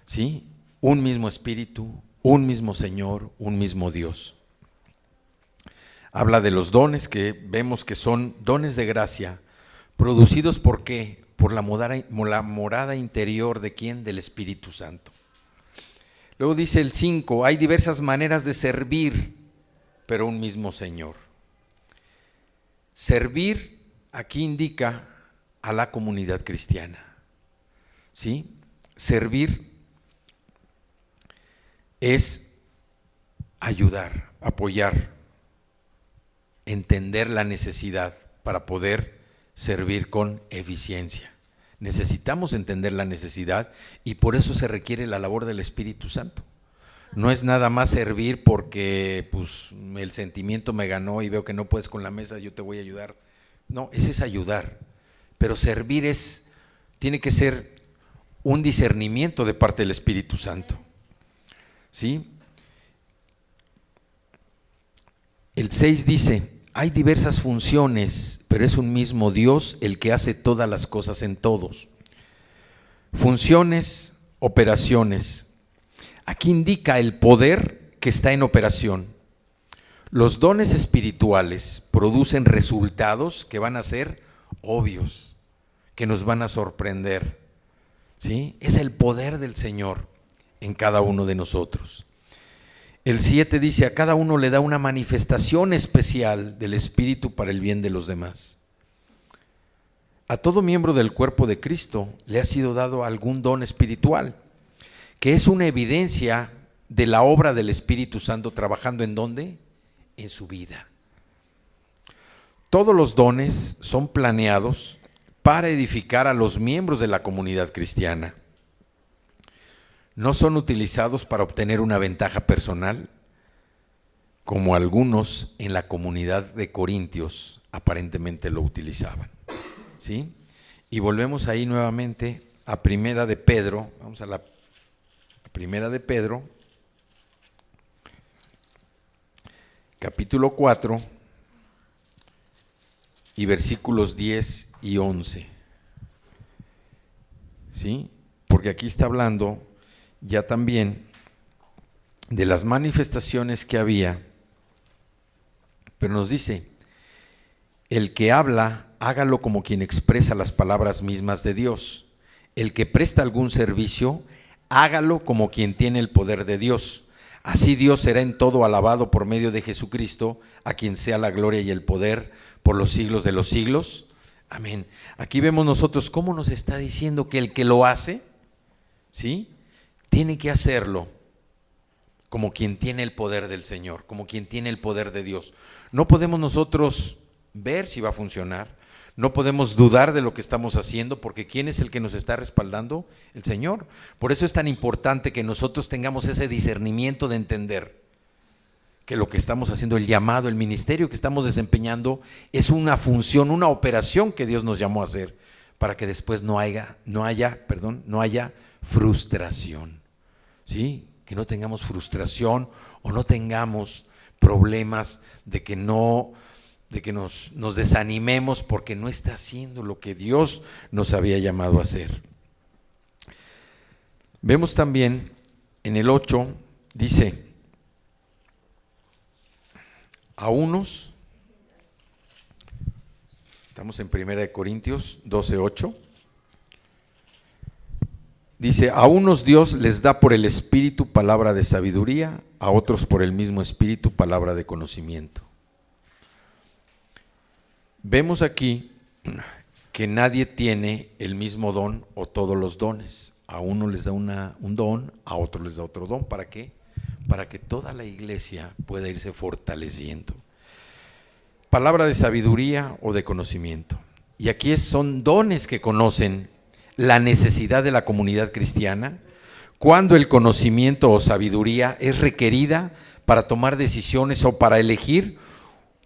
¿sí? Un mismo Espíritu, un mismo Señor, un mismo Dios. Habla de los dones que vemos que son dones de gracia, producidos ¿por qué? Por la morada interior de ¿quién? Del Espíritu Santo. Luego dice el 5, hay diversas maneras de servir, pero un mismo Señor. Servir aquí indica a la comunidad cristiana, ¿sí? Servir es ayudar, apoyar, entender la necesidad para poder servir con eficiencia. Necesitamos entender la necesidad y por eso se requiere la labor del Espíritu Santo. No es nada más servir porque pues, el sentimiento me ganó y veo que no puedes con la mesa, yo te voy a ayudar. No, ese es ayudar. Pero servir tiene que ser un discernimiento de parte del Espíritu Santo. ¿Sí? El 6 dice, hay diversas funciones, pero es un mismo Dios el que hace todas las cosas en todos. Funciones, operaciones. Aquí indica el poder que está en operación. Los dones espirituales producen resultados que van a ser obvios, que nos van a sorprender. ¿Sí? Es el poder del Señor en cada uno de nosotros. El 7 dice, a cada uno le da una manifestación especial del Espíritu para el bien de los demás. A todo miembro del cuerpo de Cristo le ha sido dado algún don espiritual, que es una evidencia de la obra del Espíritu Santo trabajando ¿en dónde? En su vida. Todos los dones son planeados para edificar a los miembros de la comunidad cristiana. No son utilizados para obtener una ventaja personal, como algunos en la comunidad de Corintios aparentemente lo utilizaban. ¿Sí? Y volvemos ahí nuevamente a Primera de Pedro, vamos a la Primera de Pedro, capítulo 4 y versículos 10 y 11. ¿Sí? Porque aquí está hablando ya también de las manifestaciones que había, pero nos dice, el que habla, hágalo como quien expresa las palabras mismas de Dios. El que presta algún servicio, hágalo como quien tiene el poder de Dios. Así Dios será en todo alabado por medio de Jesucristo, a quien sea la gloria y el poder por los siglos de los siglos. Amén. Aquí vemos nosotros cómo nos está diciendo que el que lo hace, ¿sí?, tiene que hacerlo como quien tiene el poder del Señor, como quien tiene el poder de Dios. No podemos nosotros ver si va a funcionar, no podemos dudar de lo que estamos haciendo, porque ¿quién es el que nos está respaldando? El Señor. Por eso es tan importante que nosotros tengamos ese discernimiento de entender que lo que estamos haciendo, el llamado, el ministerio que estamos desempeñando, es una función, una operación que Dios nos llamó a hacer, para que después no haya frustración. ¿Sí? Que no tengamos frustración o no tengamos problemas de que nos desanimemos porque no está haciendo lo que Dios nos había llamado a hacer. Vemos también en el 8, dice, a unos, estamos en 1 Corintios 12:8, dice, a unos Dios les da por el Espíritu palabra de sabiduría, a otros por el mismo Espíritu palabra de conocimiento. Vemos aquí que nadie tiene el mismo don o todos los dones. A uno les da un don, a otro les da otro don. ¿Para qué? Para que toda la iglesia pueda irse fortaleciendo. Palabra de sabiduría o de conocimiento. Y aquí son dones que conocen la necesidad de la comunidad cristiana, cuando el conocimiento o sabiduría es requerida para tomar decisiones o para elegir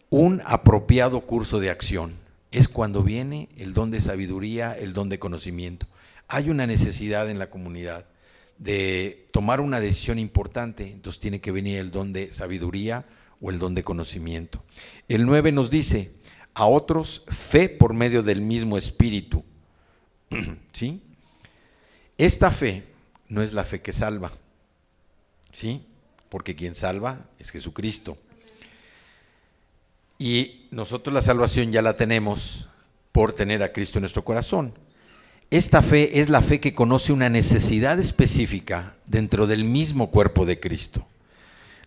un apropiado curso de acción. Es cuando viene el don de sabiduría, el don de conocimiento. Hay una necesidad en la comunidad de tomar una decisión importante, entonces tiene que venir el don de sabiduría o el don de conocimiento. El 9 nos dice, a otros fe por medio del mismo Espíritu. ¿Sí? Esta fe no es la fe que salva, ¿sí? Porque quien salva es Jesucristo. Y nosotros la salvación ya la tenemos por tener a Cristo en nuestro corazón. esta fe es la fe que conoce una necesidad específica dentro del mismo cuerpo de Cristo.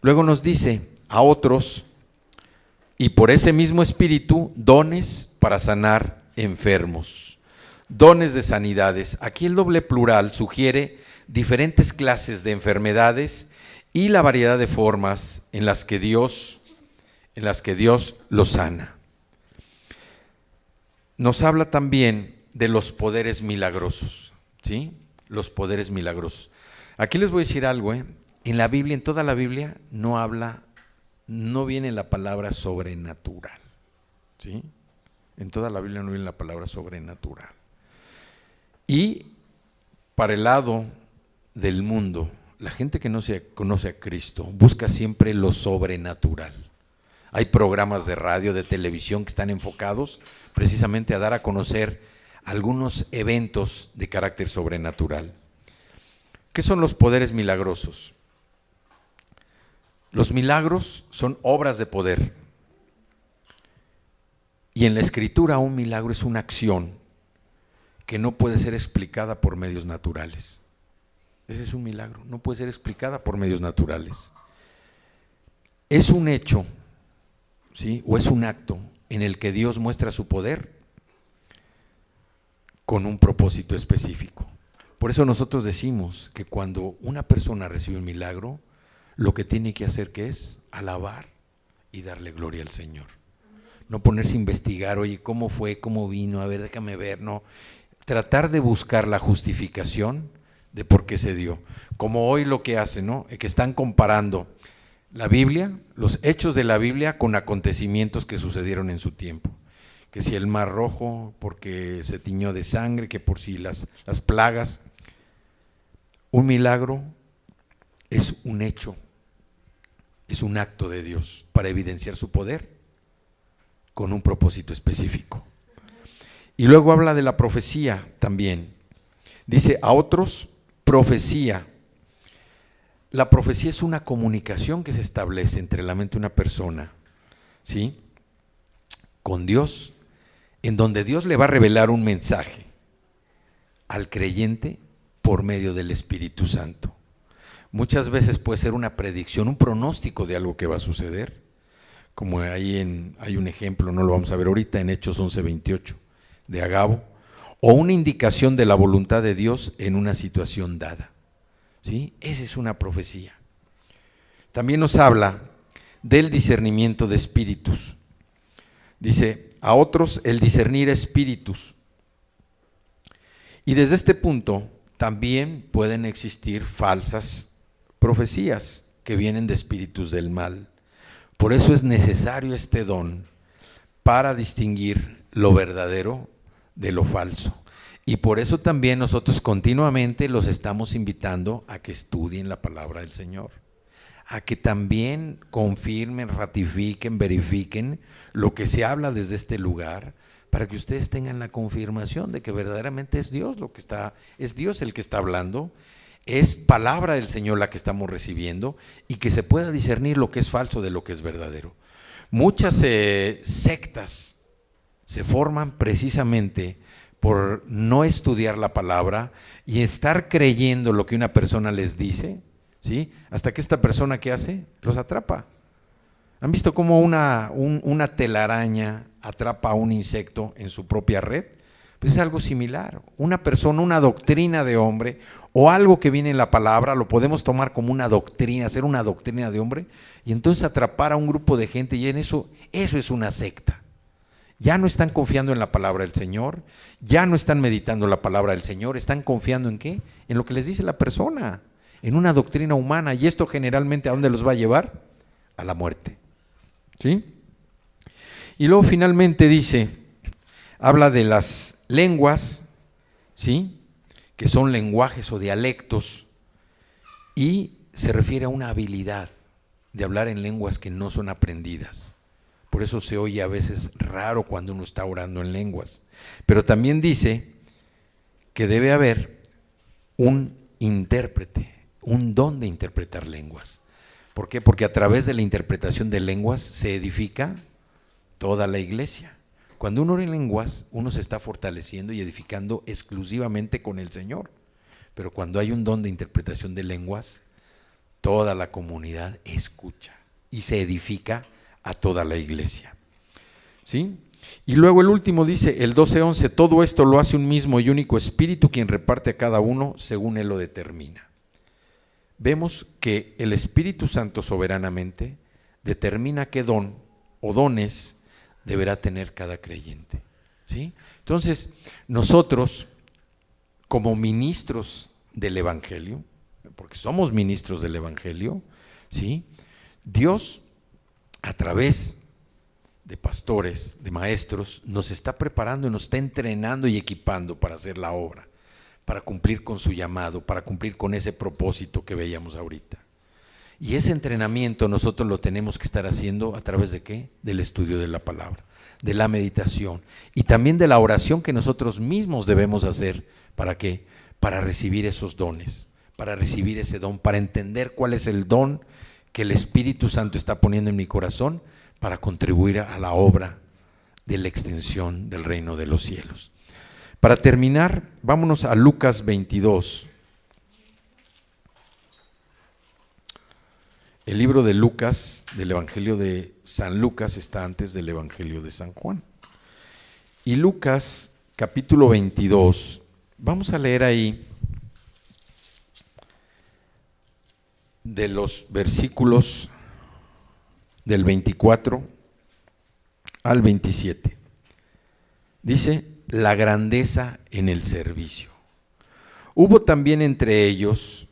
Luego nos dice a otros, y por ese mismo espíritu, dones para sanar enfermos, dones de sanidades. Aquí el doble plural sugiere diferentes clases de enfermedades y la variedad de formas en las que Dios los sana. Nos habla también de los poderes milagrosos, ¿sí? Los poderes milagrosos. Aquí les voy a decir algo, en la Biblia, en toda la Biblia, no viene la palabra sobrenatural, ¿sí? En toda la Biblia no viene la palabra sobrenatural. Y para el lado del mundo, la gente que no se conoce a Cristo busca siempre lo sobrenatural. Hay programas de radio, de televisión que están enfocados precisamente a dar a conocer algunos eventos de carácter sobrenatural. ¿Qué son los poderes milagrosos? Los milagros son obras de poder. Y en la Escritura un milagro es una acción que no puede ser explicada por medios naturales. Ese es un milagro, no puede ser explicada por medios naturales. Es un hecho, ¿sí? O es un acto en el que Dios muestra su poder con un propósito específico. Por eso nosotros decimos que cuando una persona recibe un milagro, lo que tiene que hacer que es alabar y darle gloria al Señor. No ponerse a investigar, oye, ¿cómo fue? ¿Cómo vino? A ver, déjame ver, no. Tratar de buscar la justificación de por qué se dio. Como hoy lo que hacen, ¿no? Que están comparando la Biblia, los hechos de la Biblia con acontecimientos que sucedieron en su tiempo. Que si el Mar Rojo, porque se tiñó de sangre, que por si las plagas. Un milagro es un hecho, es un acto de Dios para evidenciar su poder con un propósito específico. Y luego habla de la profecía también. Dice a otros, profecía. La profecía es una comunicación que se establece entre la mente de una persona, ¿sí? Con Dios, en donde Dios le va a revelar un mensaje al creyente por medio del Espíritu Santo. Muchas veces puede ser una predicción, un pronóstico de algo que va a suceder, como hay un ejemplo, no lo vamos a ver ahorita, en Hechos 11:28 de Agabo, o una indicación de la voluntad de Dios en una situación dada, ¿sí? Esa es una profecía. También nos habla del discernimiento de espíritus. Dice, a otros el discernir espíritus. Y desde este punto también pueden existir falsas profecías que vienen de espíritus del mal. Por eso es necesario este don para distinguir lo verdadero de lo falso. Y por eso también nosotros continuamente los estamos invitando a que estudien la palabra del Señor, a que también confirmen, ratifiquen, verifiquen lo que se habla desde este lugar, para que ustedes tengan la confirmación de que verdaderamente es Dios es Dios el que está hablando, es palabra del Señor la que estamos recibiendo, y que se pueda discernir lo que es falso de lo que es verdadero. Muchas sectas se forman precisamente por no estudiar la palabra y estar creyendo lo que una persona les dice, ¿sí? Hasta que esta persona, ¿qué hace? Los atrapa. ¿Han visto cómo una telaraña atrapa a un insecto en su propia red? Pues es algo similar. Una persona, una doctrina de hombre o algo que viene en la palabra, lo podemos tomar como una doctrina, hacer una doctrina de hombre y entonces atrapar a un grupo de gente, y en eso es una secta. Ya no están confiando en la palabra del Señor, ya no están meditando la palabra del Señor, están confiando ¿en qué? En lo que les dice la persona, en una doctrina humana, y esto generalmente ¿a dónde los va a llevar? A la muerte, ¿sí? Y luego finalmente dice, habla de las lenguas, ¿sí? Que son lenguajes o dialectos, y se refiere a una habilidad de hablar en lenguas que no son aprendidas. Por eso se oye a veces raro cuando uno está orando en lenguas. Pero también dice que debe haber un intérprete, un don de interpretar lenguas. ¿Por qué? Porque a través de la interpretación de lenguas se edifica toda la iglesia. cuando uno ora en lenguas, uno se está fortaleciendo y edificando exclusivamente con el Señor. Pero cuando hay un don de interpretación de lenguas, toda la comunidad escucha y se edifica a toda la iglesia. ¿Sí? Y luego el último dice, el 12:11, todo esto lo hace un mismo y único Espíritu, quien reparte a cada uno según Él lo determina. Vemos que el Espíritu Santo soberanamente determina qué don o dones deberá tener cada creyente. ¿Sí? Entonces, nosotros, como ministros del Evangelio, porque somos ministros del Evangelio, ¿sí? Dios, a través de pastores, de maestros, nos está preparando y nos está entrenando y equipando para hacer la obra, para cumplir con su llamado, para cumplir con ese propósito que veíamos ahorita. Y ese entrenamiento nosotros lo tenemos que estar haciendo a través de ¿qué? Del estudio de la palabra, de la meditación y también de la oración que nosotros mismos debemos hacer. ¿Para qué? Para recibir esos dones, para recibir ese don, para entender cuál es el don que el Espíritu Santo está poniendo en mi corazón para contribuir a la obra de la extensión del reino de los cielos. Para terminar, vámonos a Lucas 22. El libro de Lucas, del Evangelio de San Lucas, está antes del Evangelio de San Juan. Y Lucas, capítulo 22, vamos a leer ahí de los versículos del 24 al 27. Dice, la grandeza en el servicio. Hubo también entre ellos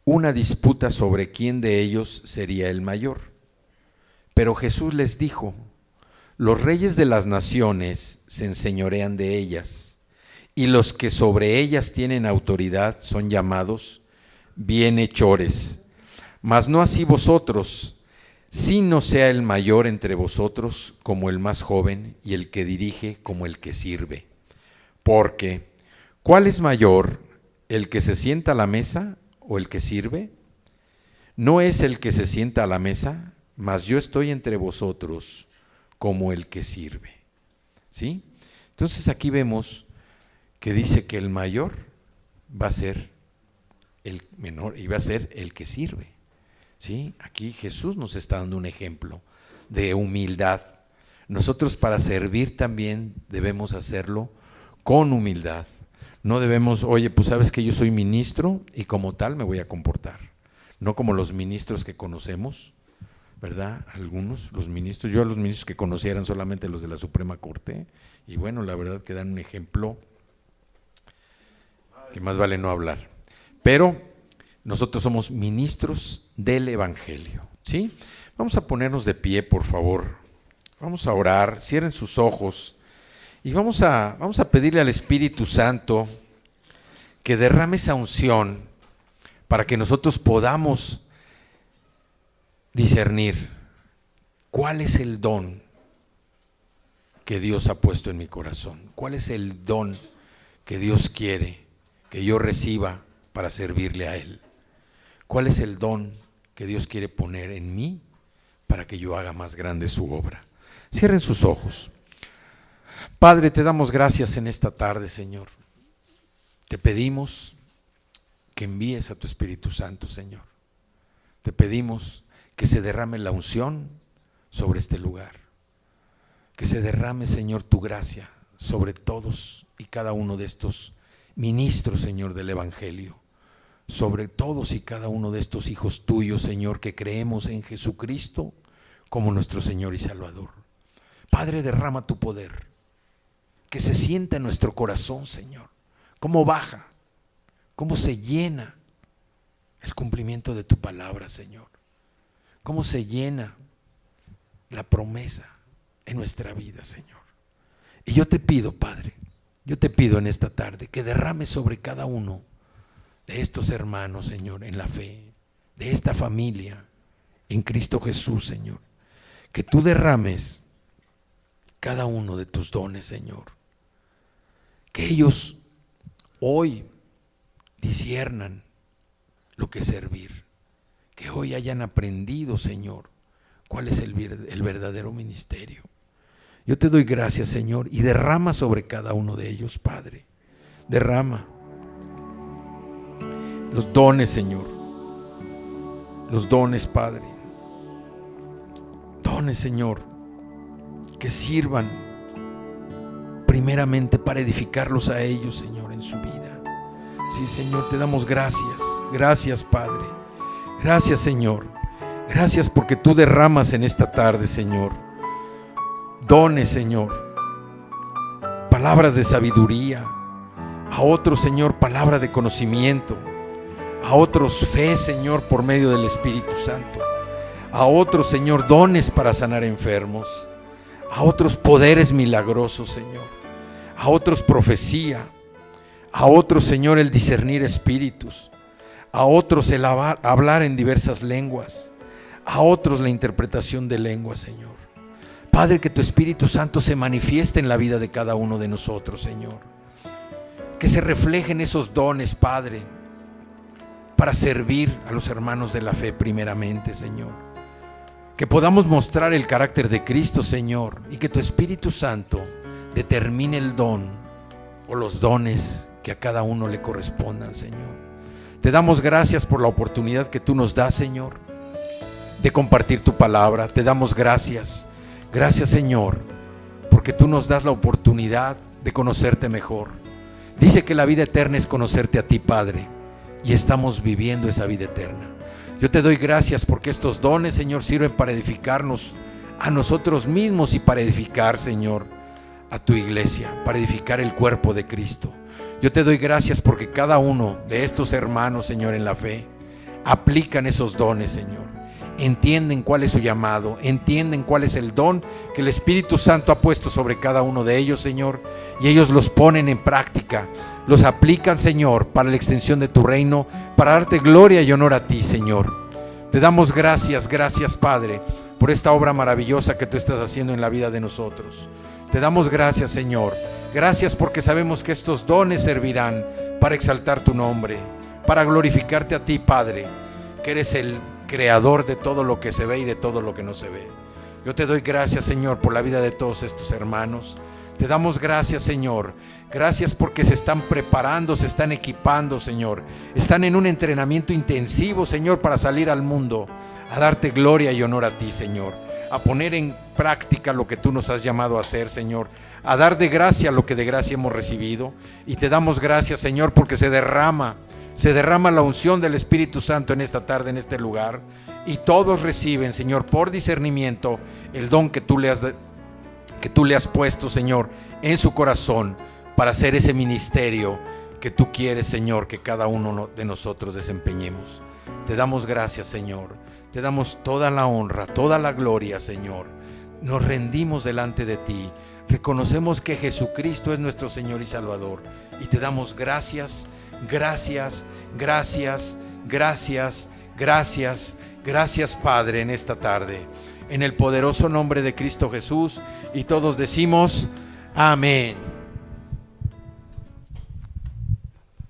una disputa sobre quién de ellos sería el mayor. Pero Jesús les dijo, los reyes de las naciones se enseñorean de ellas, y los que sobre ellas tienen autoridad son llamados bienhechores. Mas no así vosotros, si no sea el mayor entre vosotros como el más joven, y el que dirige como el que sirve. Porque, ¿cuál es mayor, el que se sienta a la mesa o el que sirve? No es el que se sienta a la mesa, mas yo estoy entre vosotros como el que sirve. ¿Sí? Entonces aquí vemos que dice que el mayor va a ser el menor y va a ser el que sirve. ¿Sí? Aquí Jesús nos está dando un ejemplo de humildad. Nosotros para servir también debemos hacerlo con humildad. No debemos, oye, pues sabes que yo soy ministro y como tal me voy a comportar. No como los ministros que conocemos, ¿verdad? Algunos, los ministros, yo a los ministros que conocí eran solamente los de la Suprema Corte y bueno, la verdad que dan un ejemplo que más vale no hablar. Pero nosotros somos ministros del Evangelio, ¿sí? Vamos a ponernos de pie, por favor. Vamos a orar, cierren sus ojos y vamos a pedirle al Espíritu Santo que derrame esa unción para que nosotros podamos discernir cuál es el don que Dios ha puesto en mi corazón, cuál es el don que Dios quiere que yo reciba para servirle a Él. ¿Cuál es el don que Dios quiere poner en mí para que yo haga más grande su obra? Cierren sus ojos. Padre, te damos gracias en esta tarde, Señor. Te pedimos que envíes a tu Espíritu Santo, Señor. Te pedimos que se derrame la unción sobre este lugar. Que se derrame, Señor, tu gracia sobre todos y cada uno de estos ministros, Señor, del Evangelio. Sobre todos y cada uno de estos hijos tuyos, Señor, que creemos en Jesucristo como nuestro Señor y Salvador. Padre, derrama tu poder, que se sienta en nuestro corazón, Señor, cómo baja, cómo se llena el cumplimiento de tu palabra, Señor, cómo se llena la promesa en nuestra vida, Señor. Y yo te pido, Padre, yo te pido en esta tarde que derrames sobre cada uno de estos hermanos, Señor, en la fe, de esta familia, en Cristo Jesús, Señor, que tú derrames cada uno de tus dones, Señor, que ellos hoy disciernan lo que es servir, que hoy hayan aprendido, Señor, cuál es el verdadero ministerio, Yo te doy gracias, Señor, y derrama sobre cada uno de ellos, Padre. Derrama los dones, Señor. Los dones, Padre. Dones, Señor, que sirvan primeramente para edificarlos a ellos, Señor, en su vida. Sí, Señor, te damos gracias. Gracias, Padre. Gracias, Señor. Gracias porque tú derramas en esta tarde, Señor, dones, Señor, palabras de sabiduría. A otros, Señor, palabra de conocimiento. A otros, fe, Señor, por medio del Espíritu Santo. A otros, Señor, dones para sanar enfermos. A otros, poderes milagrosos, Señor. A otros, profecía. A otros, Señor, el discernir espíritus. A otros, el hablar en diversas lenguas. A otros, la interpretación de lenguas, Señor. Padre, que tu Espíritu Santo se manifieste en la vida de cada uno de nosotros, Señor. Que se reflejen esos dones, Padre, para servir a los hermanos de la fe primeramente, Señor. Que podamos mostrar el carácter de Cristo, Señor, y que tu Espíritu Santo determine el don o los dones que a cada uno le correspondan, Señor. Te damos gracias por la oportunidad que tú nos das, Señor, de compartir tu palabra. Te damos gracias. Gracias, Señor, porque tú nos das la oportunidad de conocerte mejor. Dice que la vida eterna es conocerte a ti, Padre, y estamos viviendo esa vida eterna. Yo te doy gracias porque estos dones, Señor, sirven para edificarnos a nosotros mismos y para edificar, Señor, a tu iglesia, para edificar el cuerpo de Cristo. Yo te doy gracias porque cada uno de estos hermanos, Señor, en la fe, aplican esos dones, Señor. Entienden cuál es su llamado, entienden cuál es el don que el Espíritu Santo ha puesto sobre cada uno de ellos, Señor, y ellos los ponen en práctica, los aplican, Señor, para la extensión de tu reino, para darte gloria y honor a ti, Señor. Te damos gracias, gracias, Padre, por esta obra maravillosa que tú estás haciendo en la vida de nosotros. Te damos gracias, Señor. Gracias porque sabemos que estos dones servirán para exaltar tu nombre, para glorificarte a ti, Padre, que eres el creador de todo lo que se ve y de todo lo que no se ve. Yo te doy gracias, Señor, por la vida de todos estos hermanos. Te damos gracias, Señor. Gracias porque se están preparando, se están equipando, Señor. Están en un entrenamiento intensivo, Señor, para salir al mundo, a darte gloria y honor a ti, Señor. A poner en práctica lo que tú nos has llamado a hacer, Señor. A dar de gracia lo que de gracia hemos recibido. Y te damos gracias, Señor, porque se derrama la unción del Espíritu Santo en esta tarde, en este lugar, y todos reciben, Señor, por discernimiento, el don que tú le has puesto, Señor, en su corazón, para hacer ese ministerio que tú quieres, Señor, que cada uno de nosotros desempeñemos. Te damos gracias, Señor, te damos toda la honra, toda la gloria, Señor. Nos rendimos delante de ti, reconocemos que Jesucristo es nuestro Señor y Salvador, y te damos gracias. Gracias, gracias, gracias, gracias, gracias, Padre, en esta tarde, en el poderoso nombre de Cristo Jesús, y todos decimos amén.